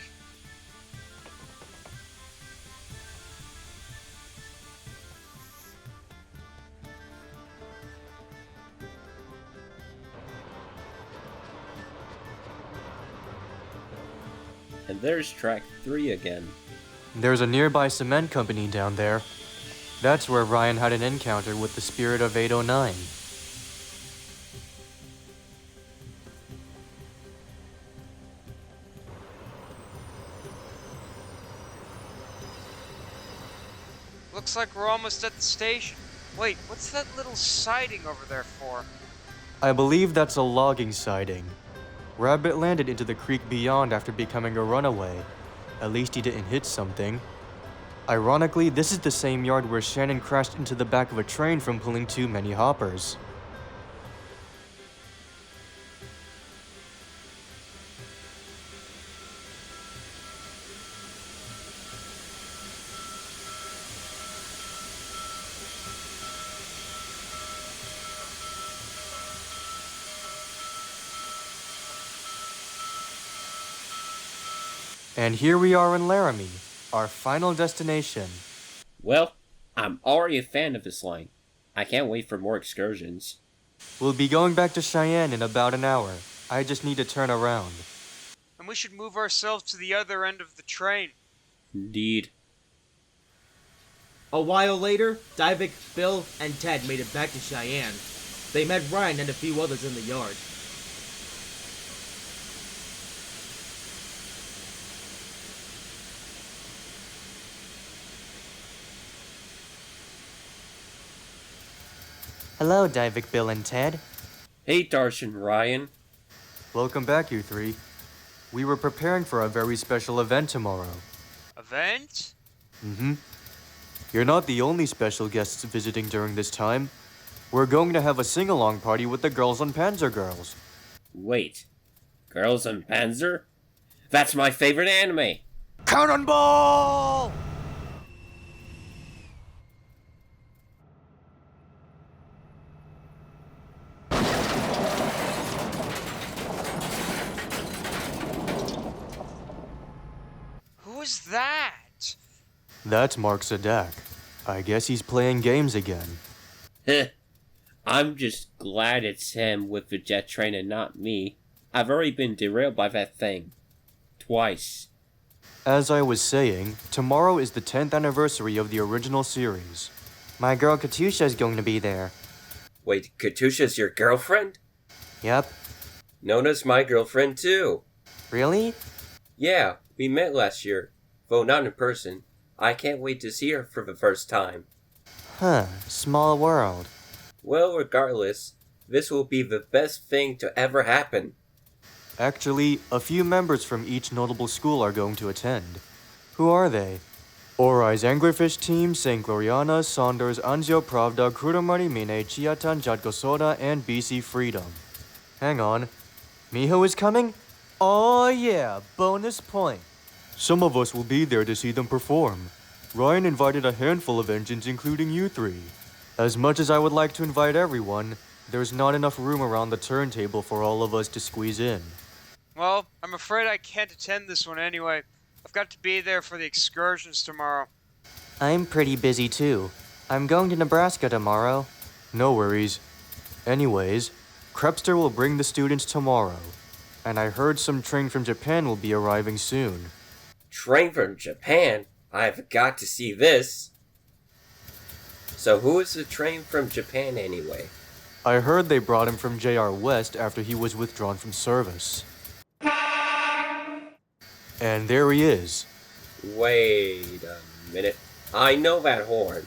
And there's track 3 again. There's a nearby cement company down there. That's where Ryan had an encounter with the spirit of 809. Looks like we're almost at the station. Wait, what's that little siding over there for? I believe that's a logging siding. Rabbit landed into the creek beyond after becoming a runaway. At least he didn't hit something. Ironically, this is the same yard where Shannon crashed into the back of a train from pulling too many hoppers. And here we are in Laramie, our final destination. Well, I'm already a fan of this line. I can't wait for more excursions. We'll be going back to Cheyenne in about an hour. I just need to turn around. And we should move ourselves to the other end of the train. Indeed. A while later, Divik, Bill, and Ted made it back to Cheyenne. They met Ryan and a few others in the yard. Hello, Divik, Bill, and Ted. Hey, Darshan, Ryan. Welcome back, you three. We were preparing for a very special event tomorrow. Event? Mm-hmm. You're not the only special guests visiting during this time. We're going to have a sing-along party with the girls on Panzer Girls. Wait. Girls on Panzer? That's my favorite anime! Cannonball! Who is that? That's Mark Sadak. I guess he's playing games again. Heh. I'm just glad it's him with the jet train and not me. I've already been derailed by that thing. Twice. As I was saying, tomorrow is the 10th anniversary of the original series. My girl Katusha is going to be there. Wait, Katusha's your girlfriend? Yep. Nona's my girlfriend too. Really? Yeah, we met last year. Though not in person. I can't wait to see her for the first time. Huh, small world. Well, regardless, this will be the best thing to ever happen. Actually, a few members from each notable school are going to attend. Who are they? Orai's Anglerfish team, St. Gloriana, Saunders, Anzio Pravda, Kurumari Mine, Chiatan, Jadgosoda, and BC Freedom. Hang on. Miho is coming? Oh yeah, bonus point. Some of us will be there to see them perform. Ryan invited a handful of engines, including you three. As much as I would like to invite everyone, there's not enough room around the turntable for all of us to squeeze in. Well, I'm afraid I can't attend this one anyway. I've got to be there for the excursions tomorrow. I'm pretty busy too. I'm going to Nebraska tomorrow. No worries. Anyways, Krebster will bring the students tomorrow. And I heard some train from Japan will be arriving soon. Train from Japan? I've got to see this. So who is the train from Japan anyway? I heard they brought him from JR West after he was withdrawn from service. And there he is. Wait a minute. I know that horn.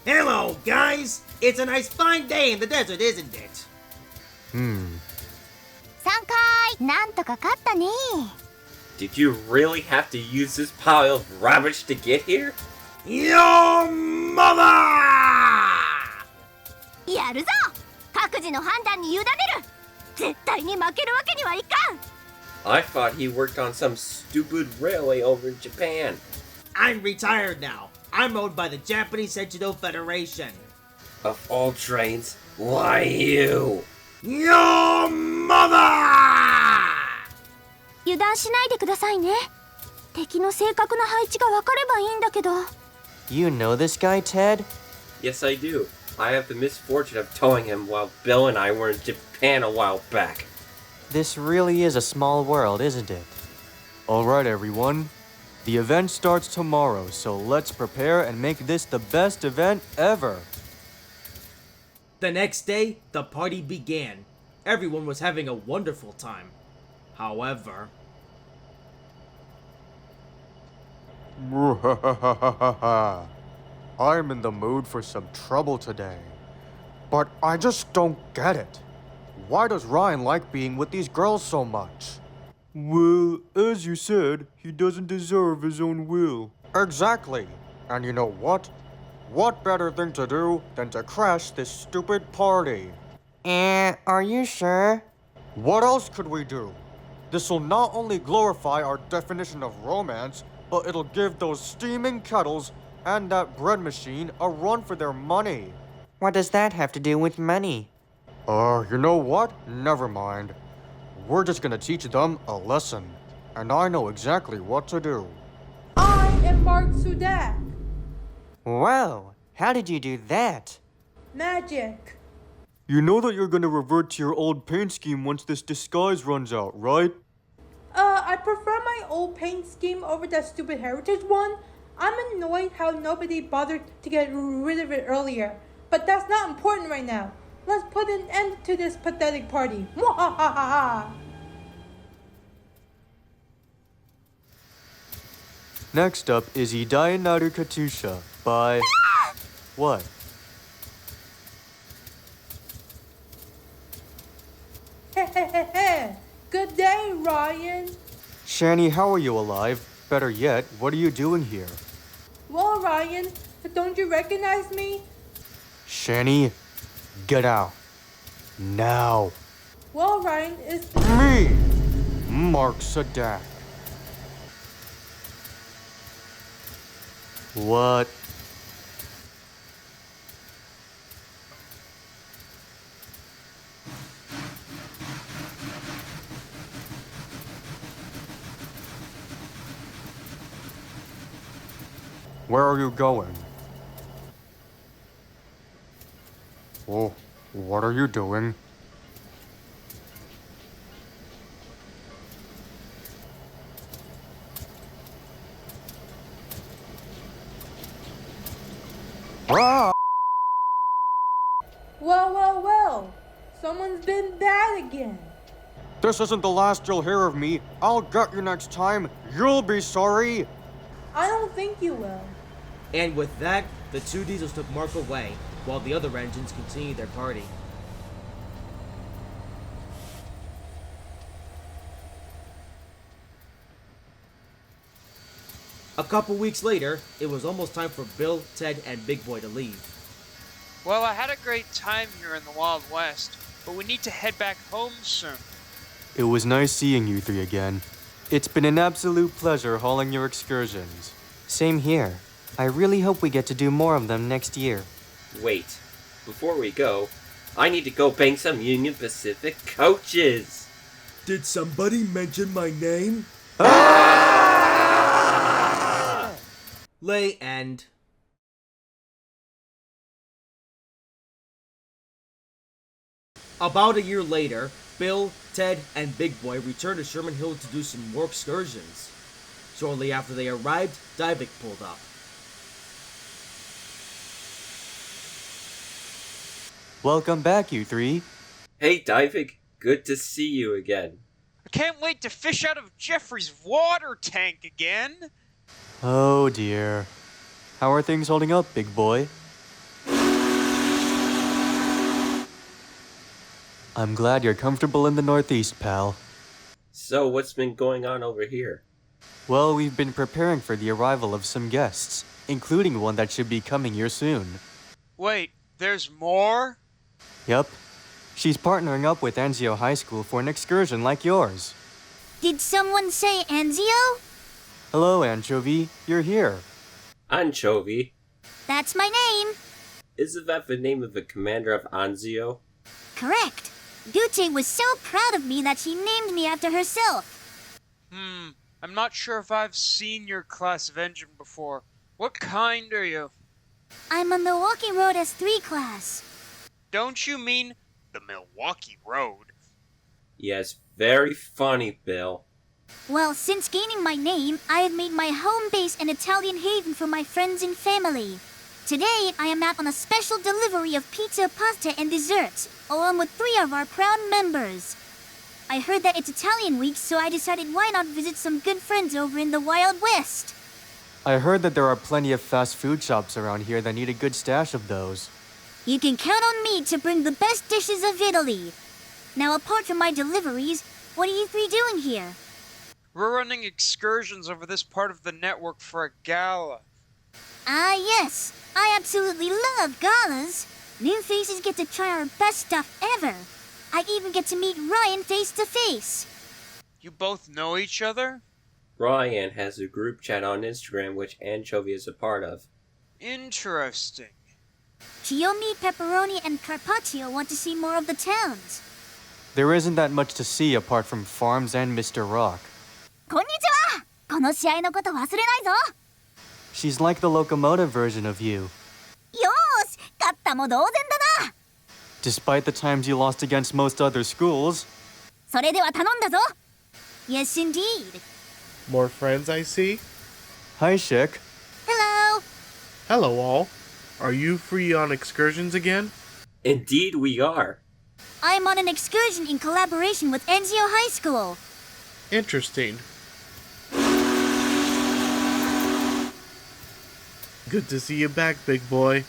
Hello, guys! It's a nice fine day in the desert, isn't it? 3回なんとか勝ったね。 Did you really have to use this pile of rubbish to get here? Your mother! やるぞ。各自の判断に委ねる。絶対に負けるわけにはいかん。 I thought he worked on some stupid railway over in Japan. I'm retired now. I'm owned by the Japanese Sentinel Federation. Of all trains, why you? Your mother! 油断しないでくださいね。敵の正確な配置が分かればいいんだけど。 You know this guy, Ted? Yes, I do. I have the misfortune of towing him while Bill and I were in Japan a while back. This really is a small world, isn't it? Alright, everyone. The event starts tomorrow, so let's prepare and make this the best event ever. The next day, the party began. Everyone was having a wonderful time. However... I'm in the mood for some trouble today. But I just don't get it. Why does Ryan like being with these girls so much? Well, as you said, he doesn't deserve his own will. Exactly. And you know what? What better thing to do than to crash this stupid party? Are you sure? What else could we do? This will not only glorify our definition of romance, but it'll give those steaming kettles and that bread machine a run for their money. What does that have to do with money? You know what? Never mind. We're just gonna teach them a lesson. And I know exactly what to do. I am Mark Sudak. Wow, how did you do that? Magic. You know that you're gonna revert to your old paint scheme once this disguise runs out, right? I prefer my old paint scheme over that stupid heritage one. I'm annoyed how nobody bothered to get rid of it earlier. But that's not important right now. Let's put an end to this pathetic party. Mwahahaha! Next up is Idai Naru Katusha by... What? Hehehehe! Good day, Ryan. Shani, how are you alive? Better yet, what are you doing here? Well, Ryan, don't you recognize me? Shani, get out. Now. Well, Ryan, it's... Me, Mark Sadak. What? Where are you going? Oh, what are you doing? Ah! Well. Someone's been bad again. This isn't the last you'll hear of me. I'll get you next time. You'll be sorry. I don't think you will. And with that, the two diesels took Mark away, while the other engines continued their party. A couple weeks later, it was almost time for Bill, Ted, and Big Boy to leave. Well, I had a great time here in the Wild West, but we need to head back home soon. It was nice seeing you three again. It's been an absolute pleasure hauling your excursions. Same here. I really hope we get to do more of them next year. Wait, before we go, I need to go bang some Union Pacific coaches. Did somebody mention my name? Lay end. About a year later, Bill, Ted, and Big Boy returned to Sherman Hill to do some more excursions. Shortly after they arrived, Divik pulled up. Welcome back, you three. Hey, Divik, good to see you again. I can't wait to fish out of Jeffrey's water tank again. Oh dear. How are things holding up, Big Boy? I'm glad you're comfortable in the Northeast, pal. So, what's been going on over here? Well, we've been preparing for the arrival of some guests, including one that should be coming here soon. Wait, there's more? Yep. She's partnering up with Anzio High School for an excursion like yours. Did someone say Anzio? Hello, Anchovy. You're here. Anchovy? That's my name. Isn't that the name of the commander of Anzio? Correct. Duce was so proud of me that she named me after herself. I'm not sure if I've seen your class of engine before. What kind are you? I'm a Milwaukee Road S3 class. Don't you mean the Milwaukee Road? Yes, very funny, Bill. Well, since gaining my name, I have made my home base an Italian haven for my friends and family. Today, I am out on a special delivery of pizza, pasta, and desserts, along with 3 of our proud members. I heard that it's Italian week, so I decided why not visit some good friends over in the Wild West. I heard that there are plenty of fast food shops around here that need a good stash of those. You can count on me to bring the best dishes of Italy. Now, apart from my deliveries, what are you 3 doing here? We're running excursions over this part of the network for a gala. Ah, yes. I absolutely love galas. New faces get to try our best stuff ever. I even get to meet Ryan face to face. You both know each other? Ryan has a group chat on Instagram which Anchovy is a part of. Interesting. Chiyomi, Pepperoni, and Carpaccio want to see more of the towns. There isn't that much to see apart from farms and Mr. Rock. こんにちは! この試合のこと忘れないぞ! She's like the locomotive version of you. よーし! 勝ったも同然だな! Despite the times you lost against most other schools. それでは頼んだぞ! Yes, indeed. More friends, I see. Hi, Shik. Hello. Hello, all. Are you free on excursions again? Indeed we are. I'm on an excursion in collaboration with Anzio High School. Interesting. Good to see you back, big boy.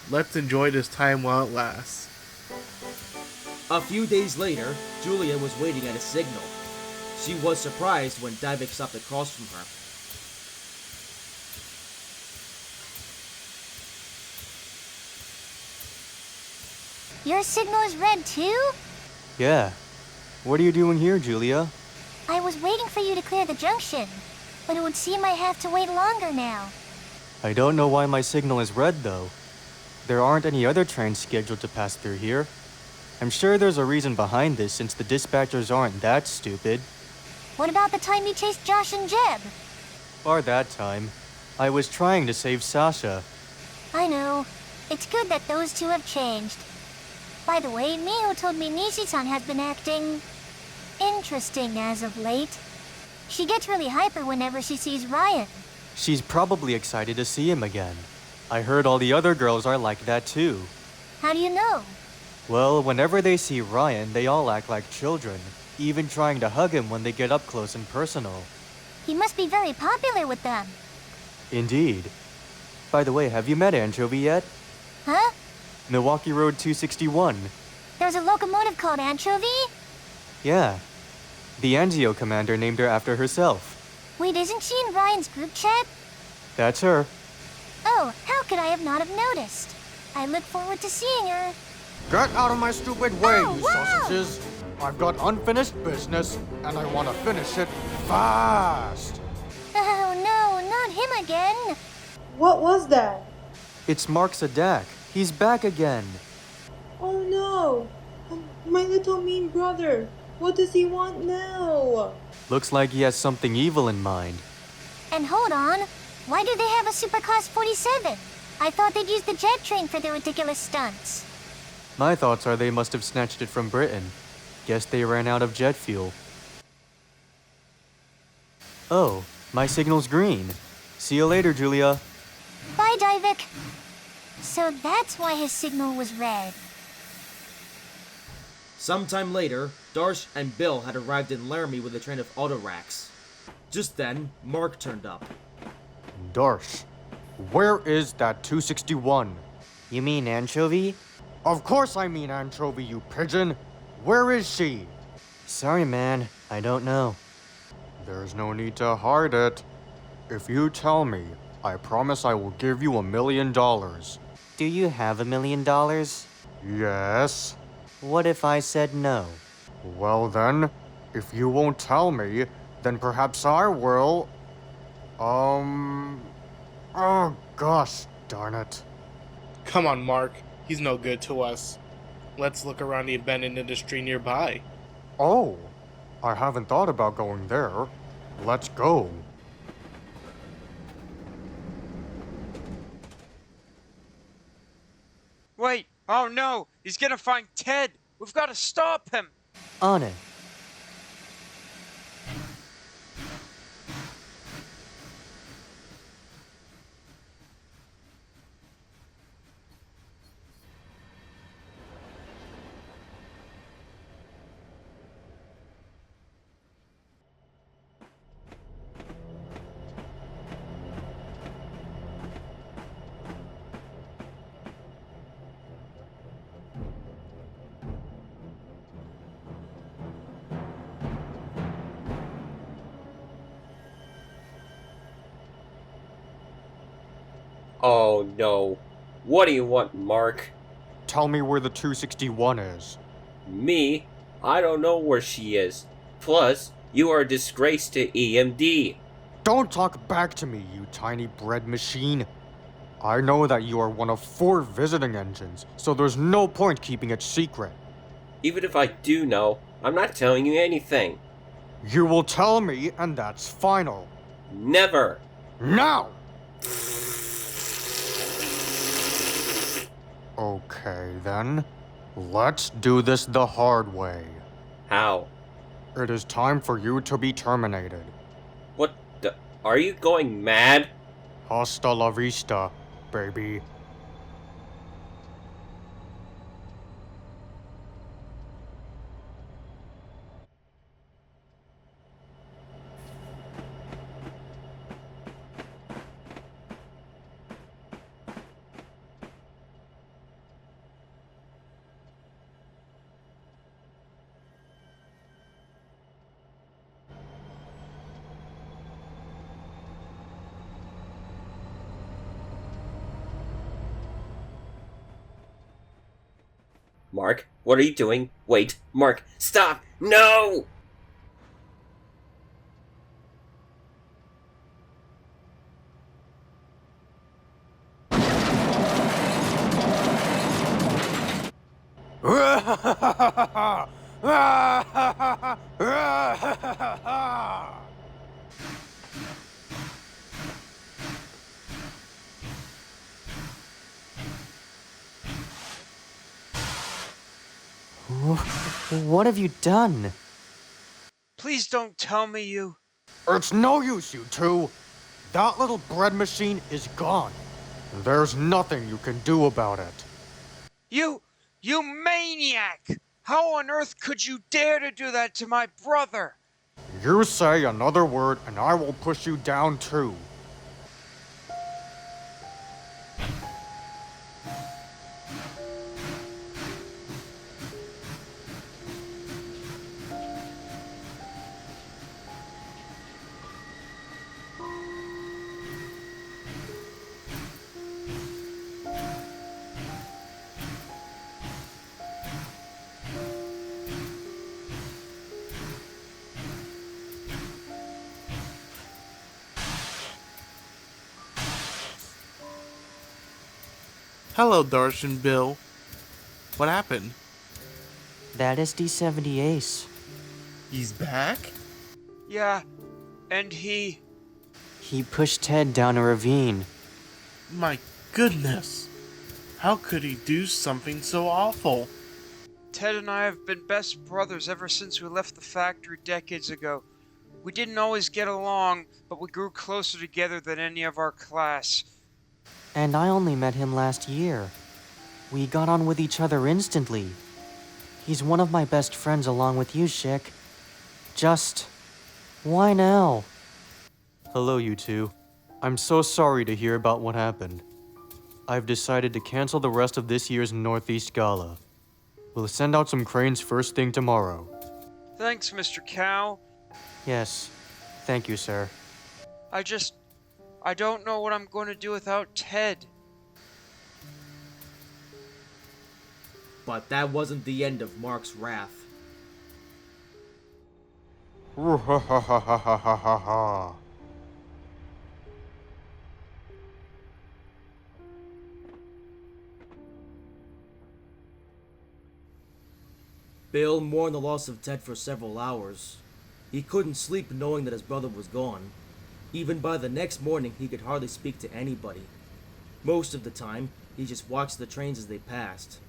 Let's enjoy this time while it lasts. A few days later, Julia was waiting at a signal. She was surprised when Divik stopped across from her. Your signal is red too? Yeah. What are you doing here, Julia? I was waiting for you to clear the junction, but it would seem I have to wait longer now. I don't know why my signal is red, though. There aren't any other trains scheduled to pass through here. I'm sure there's a reason behind this since the dispatchers aren't that stupid. What about the time you chased Josh and Jeb? Bar that time. I was trying to save Sasha. I know. It's good that those 2 have changed. By the way, Miho told me Nishi-san has been acting interesting as of late. She gets really hyper whenever she sees Ryan. She's probably excited to see him again. I heard all the other girls are like that too. How do you know? Well, whenever they see Ryan, they all act like children, even trying to hug him when they get up close and personal. He must be very popular with them. Indeed. By the way, have you met Anchovy yet? Huh? Milwaukee Road 261. There's a locomotive called Anchovy? Yeah. The Anzio commander named her after herself. Wait, isn't she in Ryan's group chat? That's her. Oh, how could I have not have noticed? I look forward to seeing her. Get out of my stupid way, Oh, you wow! sausages! I've got unfinished business, and I want to finish it fast! Oh no, not him again. What was that? It's Mark Sadak. He's back again. Oh no! My little mean brother. What does he want now? Looks like he has something evil in mind. And hold on, why do they have a Superclass 47? I thought they'd use the jet train for their ridiculous stunts. My thoughts are they must have snatched it from Britain. Guess they ran out of jet fuel. Oh, my signal's green. See you later, Julia. Bye, Divik. So that's why his signal was red. Sometime later, Darsh and Bill had arrived in Laramie with a train of autoracks. Just then, Mark turned up. Darsh, where is that 261? You mean Anchovy? Of course I mean Anchovy, you pigeon. Where is she? Sorry, man. I don't know. There's no need to hide it. If you tell me, I promise I will give you $1 million. Do you have $1 million? Yes. What if I said no? Well then, if you won't tell me, then perhaps I will. Oh gosh, darn it. Come on, Mark. He's no good to us. Let's look around the abandoned industry nearby. Oh, I haven't thought about going there. Let's go. Wait! Oh no! He's gonna find Ted! We've gotta stop him! On it. Oh no. What do you want, Mark? Tell me where the 261 is. Me? I don't know where she is. Plus, you are a disgrace to EMD. Don't talk back to me, you tiny bread machine. I know that you are one of 4 visiting engines, so there's no point keeping it secret. Even if I do know, I'm not telling you anything. You will tell me, and that's final. Never. Now! Okay, then. Let's do this the hard way. How? It is time for you to be terminated. What the? Are you going mad? Hasta la vista, baby. Mark, what are you doing? Wait, Mark, stop! No! What have you done? Please don't tell me you... It's no use, you two. That little bread machine is gone. There's nothing you can do about it. You maniac! How on earth could you dare to do that to my brother? You say another word and I will push you down too. Hello, Darshan Bill. What happened? That is D70 Ace. He's back? Yeah, and he... He pushed Ted down a ravine. My goodness. How could he do something so awful? Ted and I have been best brothers ever since we left the factory decades ago. We didn't always get along, but we grew closer together than any of our class. And I only met him last year. We got on with each other instantly. He's one of my best friends along with you, Schick. Just... why now? Hello, you two. I'm so sorry to hear about what happened. I've decided to cancel the rest of this year's Northeast Gala. We'll send out some cranes first thing tomorrow. Thanks, Mr. Cow. Yes. Thank you, sir. I don't know what I'm going to do without Ted. But that wasn't the end of Mark's wrath. Bill mourned the loss of Ted for several hours. He couldn't sleep knowing that his brother was gone. Even by the next morning, he could hardly speak to anybody. Most of the time, he just watched the trains as they passed.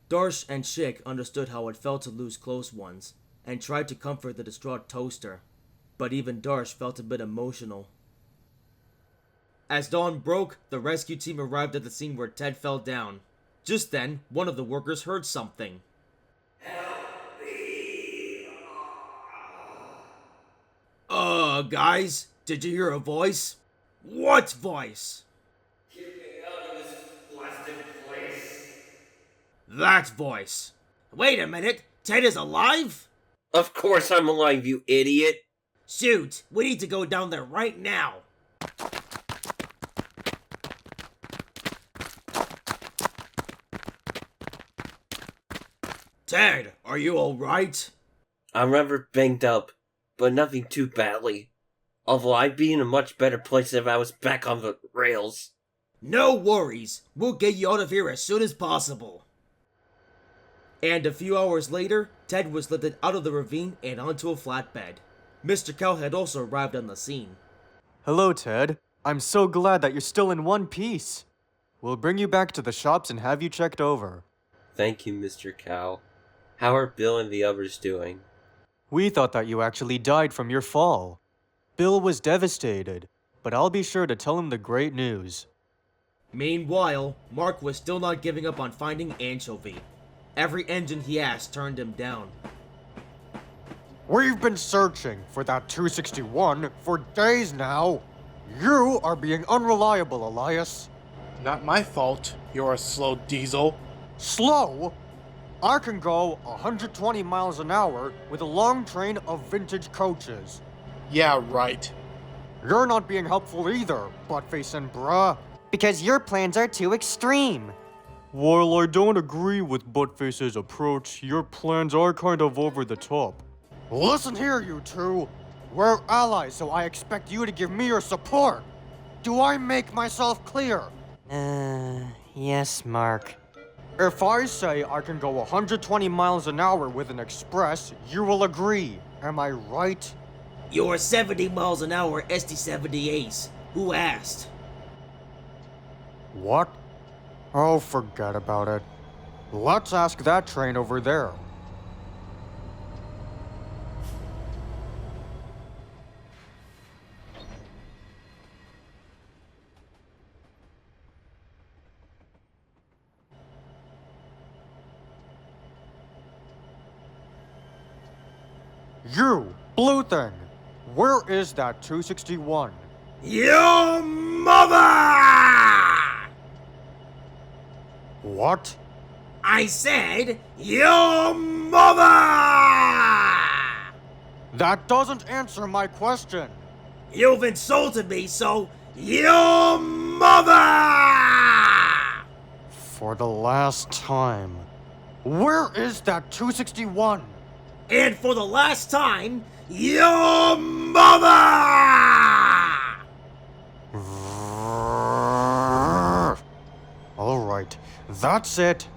Darsh and Schick understood how it felt to lose close ones, and tried to comfort the distraught toaster. But even Darsh felt a bit emotional. As dawn broke, the rescue team arrived at the scene where Ted fell down. Just then, one of the workers heard something. Guys, did you hear a voice? What voice? Get me out of this blasted place. That voice. Wait a minute, Ted is alive? Of course I'm alive, you idiot. Shoot, we need to go down there right now. Ted, are you alright? I'm rather banged up, but nothing too badly. Although I'd be in a much better place if I was back on the rails. No worries, we'll get you out of here as soon as possible. And a few hours later, Ted was lifted out of the ravine and onto a flatbed. Mr. Cow had also arrived on the scene. Hello, Ted. I'm so glad that you're still in one piece. We'll bring you back to the shops and have you checked over. Thank you, Mr. Cow. How are Bill and the others doing? We thought that you actually died from your fall. Bill was devastated, but I'll be sure to tell him the great news. Meanwhile, Mark was still not giving up on finding Anchovy. Every engine he asked turned him down. We've been searching for that 261 for days now. You are being unreliable, Elias. Not my fault. You're a slow diesel. Slow? I can go 120 miles an hour with a long train of vintage coaches. Yeah, right. You're not being helpful either, buttface and bruh. Because your plans are too extreme. While I don't agree with Buttface's approach, your plans are kind of over the top. Listen here, you two. We're allies, so I expect you to give me your support. Do I make myself clear? Yes, Mark. If I say I can go 120 miles an hour with an express, you will agree. Am I right? You're 70 miles an hour SD70 Ace. Who asked? What? Oh, forget about it. Let's ask that train over there. You, blue thing, where is that 261? Your mother! What? I said, your mother! That doesn't answer my question. You've insulted me, so your mother! For the last time, where is that 261? And for the last time, your mother! All right, that's it.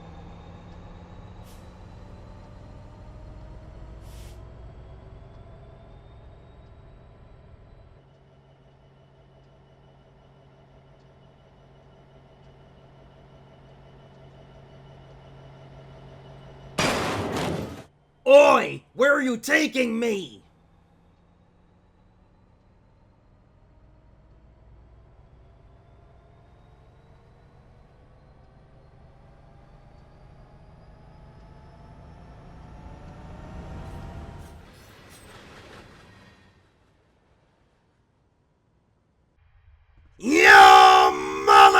Oi! Where are you taking me? Your mother!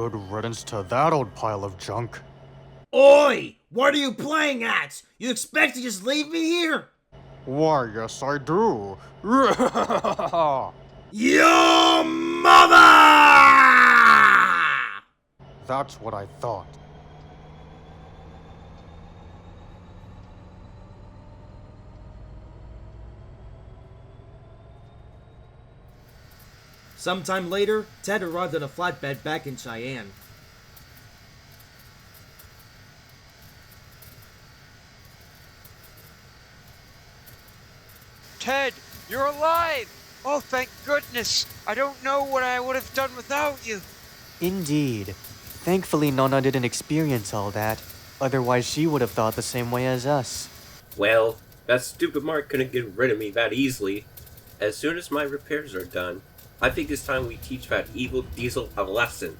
Good riddance to that old pile of junk. Oi! What are you playing at? You expect to just leave me here? Why, yes, I do. Your mother! That's what I thought. Sometime later, Ted arrived on a flatbed back in Cheyenne. Ted, you're alive! Oh, thank goodness! I don't know what I would have done without you. Indeed. Thankfully, Nonna didn't experience all that. Otherwise, she would have thought the same way as us. Well, that stupid Mark couldn't get rid of me that easily. As soon as my repairs are done, I think it's time we teach that evil Diesel a lesson.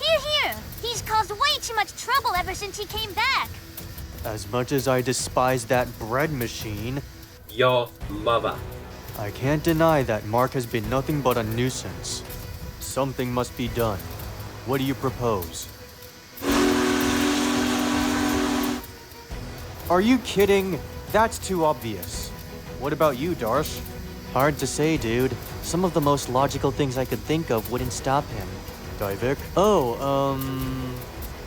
Here! He's caused way too much trouble ever since he came back. As much as I despise that bread machine, Your mother. I can't deny that Mark has been nothing but a nuisance. Something must be done. What do you propose? Are you kidding? That's too obvious. What about you, Darsh? Hard to say, dude. Some of the most logical things I could think of wouldn't stop him. Divik?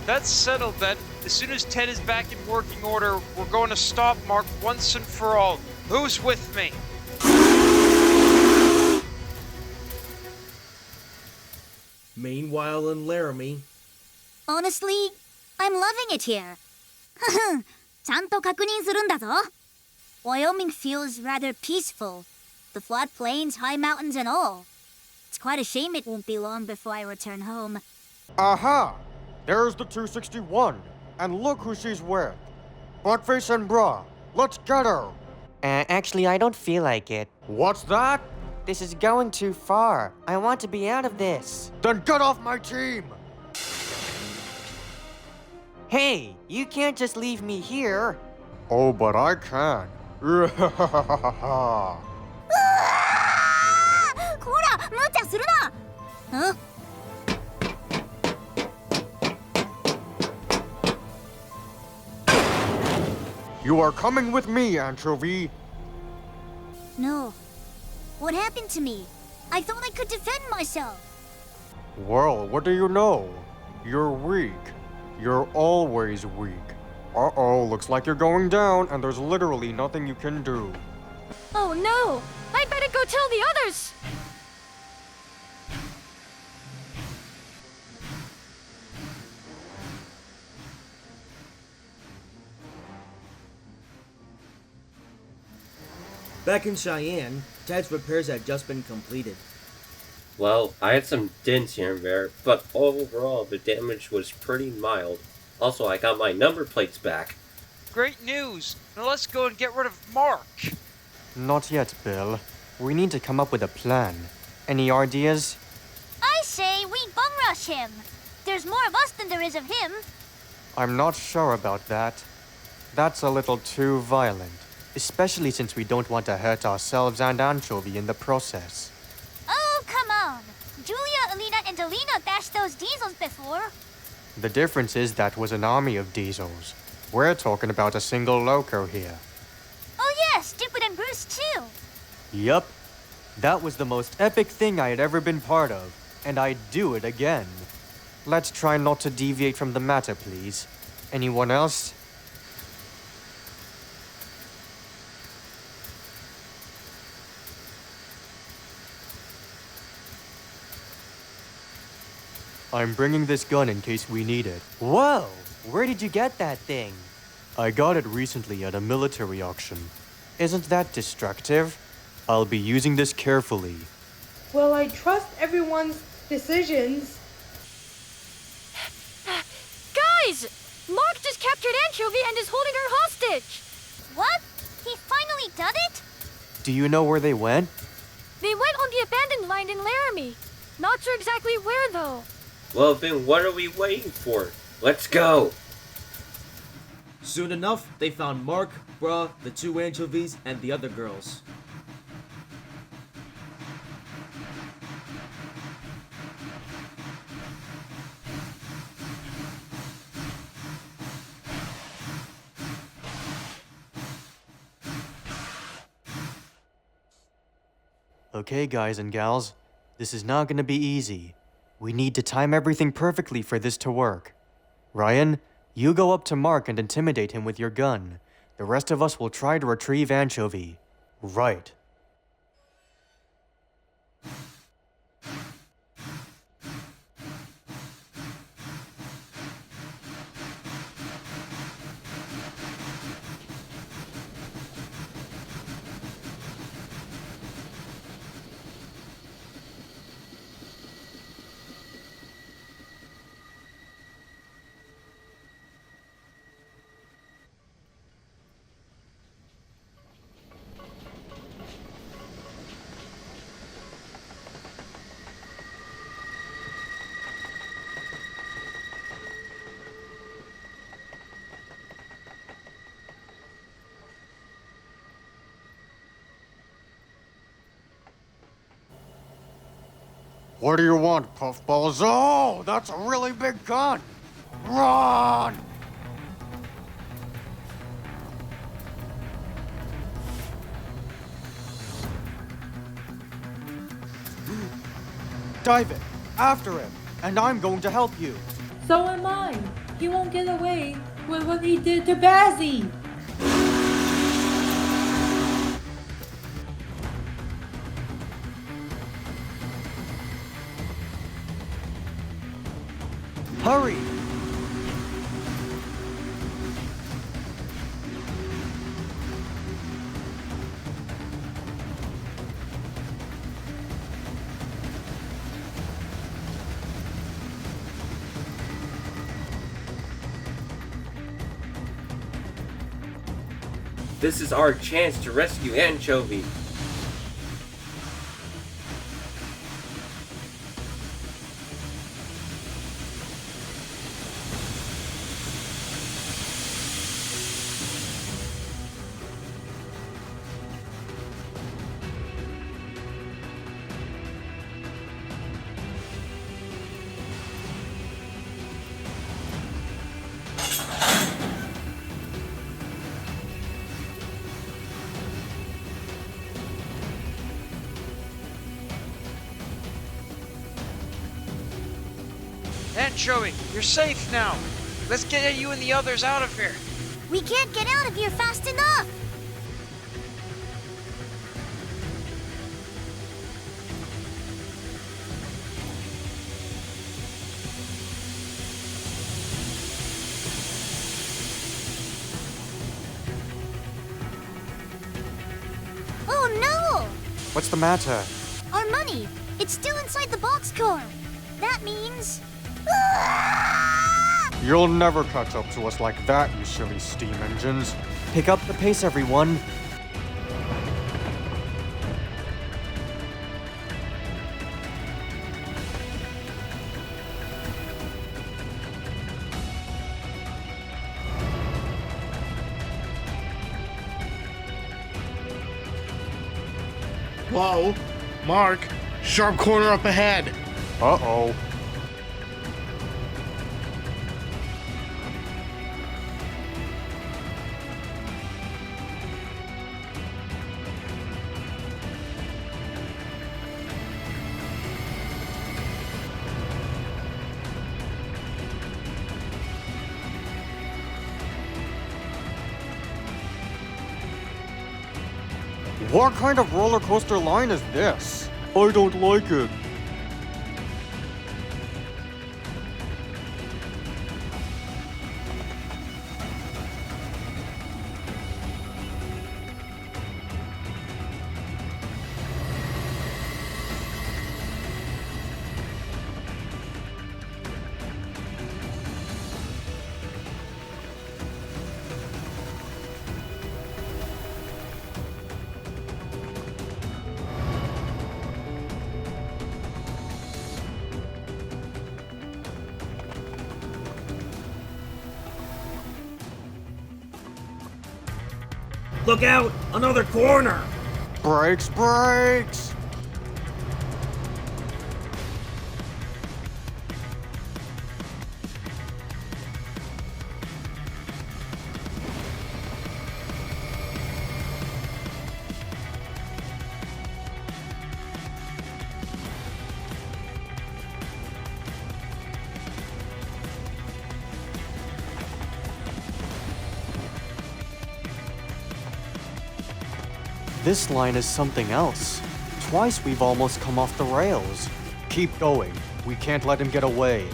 That's settled then. As soon as Ted is back in working order, we're going to stop Mark once and for all. Who's with me? Meanwhile in Laramie, Honestly, I'm loving it here. ちゃんと確認するんだぞ. Wyoming feels rather peaceful. The flat plains, high mountains and all. It's quite a shame it won't be long before I return home. Aha! There's the 261. And look who she's with. Buttface and Bra. Let's get her. Actually, I don't feel like it. What's that? This is going too far. I want to be out of this. Then get off my team! Hey, you can't just leave me here. Oh, but I can. こら、無茶するな. Huh? You are coming with me, Anchovy. No. What happened to me? I thought I could defend myself. Well, what do you know? You're weak. You're always weak. Uh-oh, looks like you're going down, and there's literally nothing you can do. Oh no! I better go tell the others! back in Cheyenne, Ted's repairs had just been completed. Well, I had some dents here and there, but overall the damage was pretty mild. Also, I got my number plates back. Great news! Now let's go and get rid of Mark! Not yet, Bill. We need to come up with a plan. Any ideas? I say we bum rush him. There's more of us than there is of him. I'm not sure about that. That's a little too violent. Especially since we don't want to hurt ourselves and Anchovy in the process. Oh, come on. Julia, Alina, and Alina bashed those diesels before. The difference is that was an army of diesels. We're talking about a single loco here. Oh yeah, Stupid and Bruce too. Yup. That was the most epic thing I had ever been part of, and I'd do it again. Let's try not to deviate from the matter, please. Anyone else? I'm bringing this gun in case we need it. Whoa! Where did you get that thing? I got it recently at a military auction. Isn't that destructive? I'll be using this carefully. Well, I trust everyone's decisions. Guys! Mark just captured Anchovy and is holding her hostage! What? He finally done it? Do you know where they went? They went on the abandoned line in Laramie. Not sure exactly where, though. Well, then what are we waiting for? Let's go! Soon enough, they found Mark, Bruh, the two anchovies, and the other girls. Okay, guys and gals, this is not gonna be easy. We need to time everything perfectly for this to work. Ryan, you go up to Mark and intimidate him with your gun. The rest of us will try to retrieve Anchovy. Right. What do you want, Puffballs? Oh, that's a really big gun! Run! Dive it! After him! And I'm going to help you! So am I. He won't get away with what he did to Bazzy. Hurry! This is our chance to rescue Anchovy. Anchovy, you're safe now. Let's get you and the others out of here. We can't get out of here fast enough! Oh no! What's the matter? Our money! It's still inside the boxcar! That means... You'll never catch up to us like that, you silly steam engines. Pick up the pace, everyone. Whoa! Mark! Sharp corner up ahead! Uh-oh. What kind of roller coaster line is this? I don't like it. Look out! Another corner! Brakes, brakes! This line is something else. Twice we've almost come off the rails. Keep going. We can't let him get away.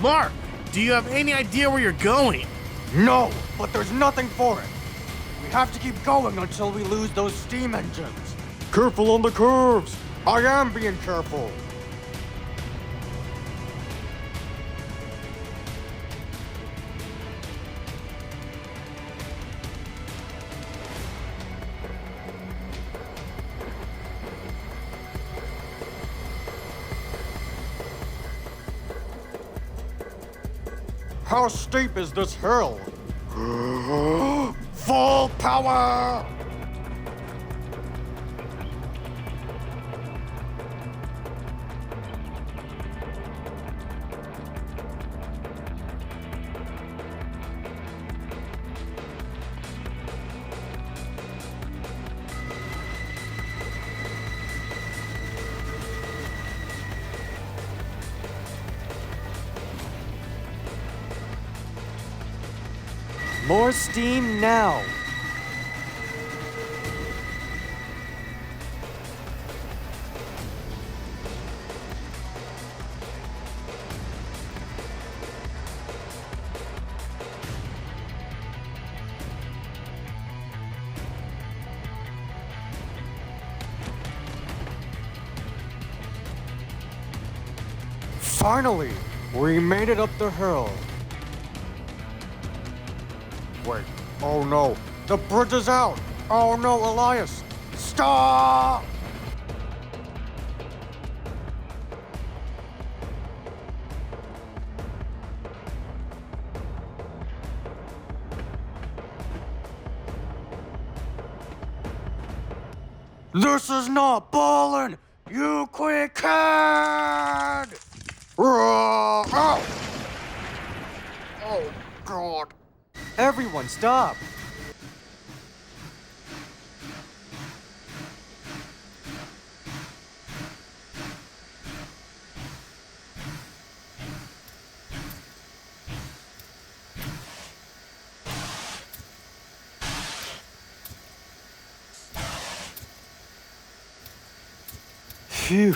Mark, do you have any idea where you're going? No, but there's nothing for it. We have to keep going until we lose those steam engines. Careful on the curves. I am being careful. How steep is this hill? Full power! More steam now. Finally, we made it up the hill. Wait, oh no, the bridge is out! Oh no, Elias! Stop! This is not ballin'! You quick kid! Oh! Oh, God. Everyone stop. Phew,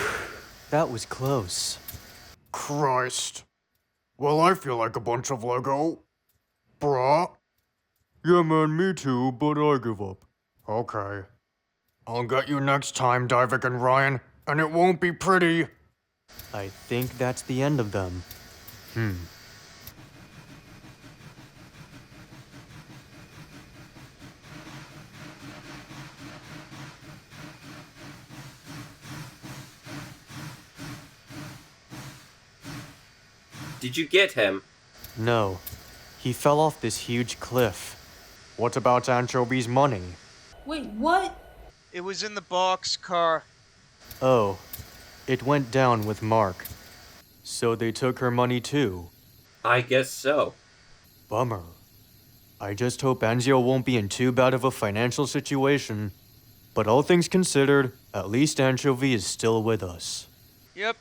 that was close. Christ. Well, I feel like a bunch of Lego. Bruh. Yeah, man, me too, but I give up. Okay. I'll get you next time, Divik and Ryan, and it won't be pretty. I think that's the end of them. Did you get him? No. He fell off this huge cliff. What about Anchovy's money? Wait, what? It was in the boxcar. Oh, it went down with Mark. So they took her money too. I guess so. Bummer. I just hope Anzio won't be in too bad of a financial situation. But all things considered, at least Anchovy is still with us. Yep,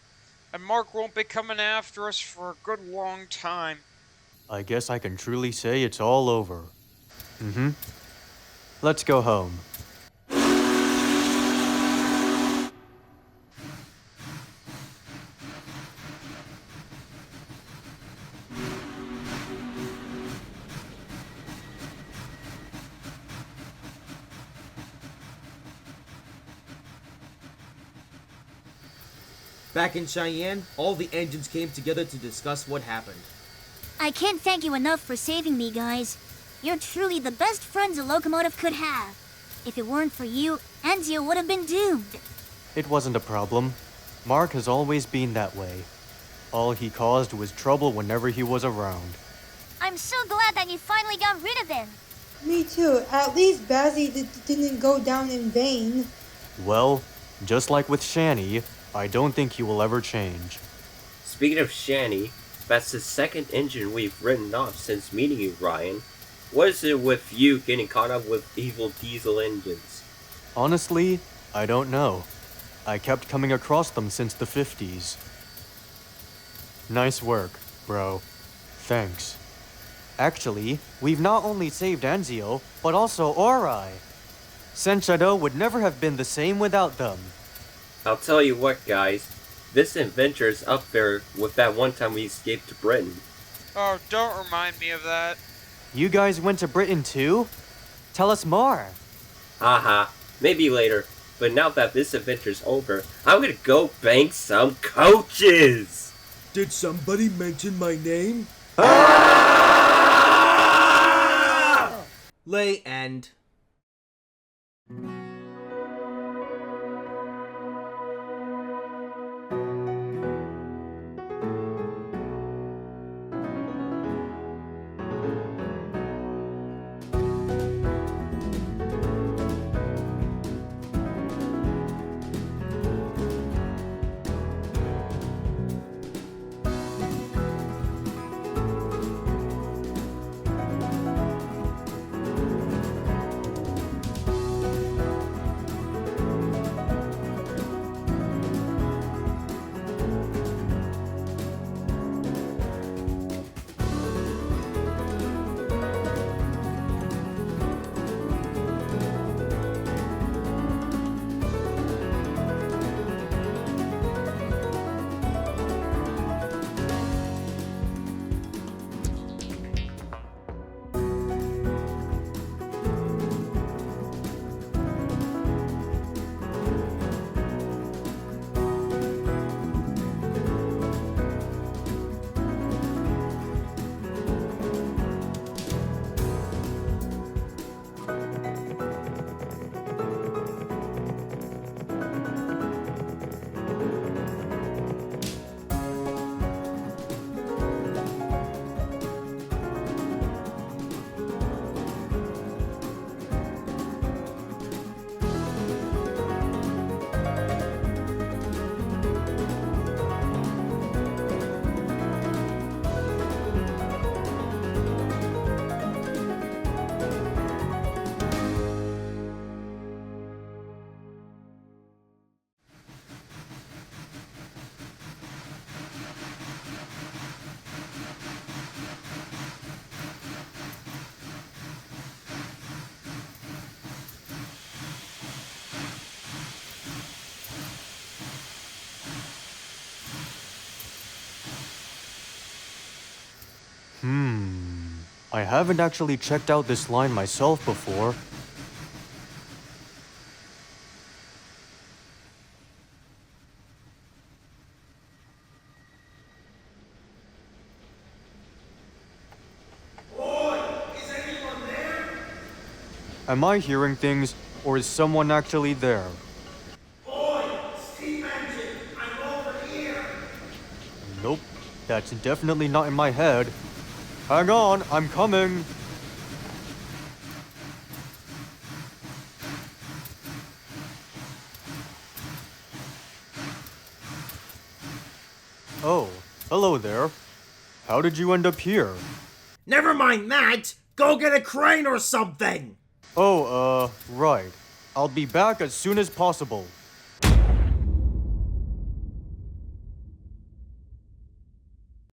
and Mark won't be coming after us for a good long time. I guess I can truly say it's all over. Let's go home. Back in Cheyenne, all the engines came together to discuss what happened. I can't thank you enough for saving me, guys. You're truly the best friends a locomotive could have. If it weren't for you, Anzio would have been doomed. It wasn't a problem. Mark has always been that way. All he caused was trouble whenever he was around. I'm so glad that you finally got rid of him. Me too. At least Bazzy didn't go down in vain. Well, just like with Shani, I don't think he will ever change. Speaking of Shani, that's the second engine we've written off since meeting you, Ryan. What is it with you getting caught up with evil diesel engines? Honestly, I don't know. I kept coming across them since the 50s. Nice work, bro. Thanks. Actually, we've not only saved Anzio, but also Ori. Senshado would never have been the same without them. I'll tell you what, guys. This adventure is up there with that one time we escaped to Britain. Oh, don't remind me of that. You guys went to Britain too? Tell us more. Haha, maybe later. But now that this adventure's over, I'm gonna go bank some coaches! Did somebody mention my name? Lay end. I haven't actually checked out this line myself before. Am I hearing things, or is someone actually there? Boy, steam engine, I'm over here. Nope, that's definitely not in my head. Hang on, I'm coming. Oh, hello there. How did you end up here? Never mind that! Go get a crane or something! Oh, right. I'll be back as soon as possible.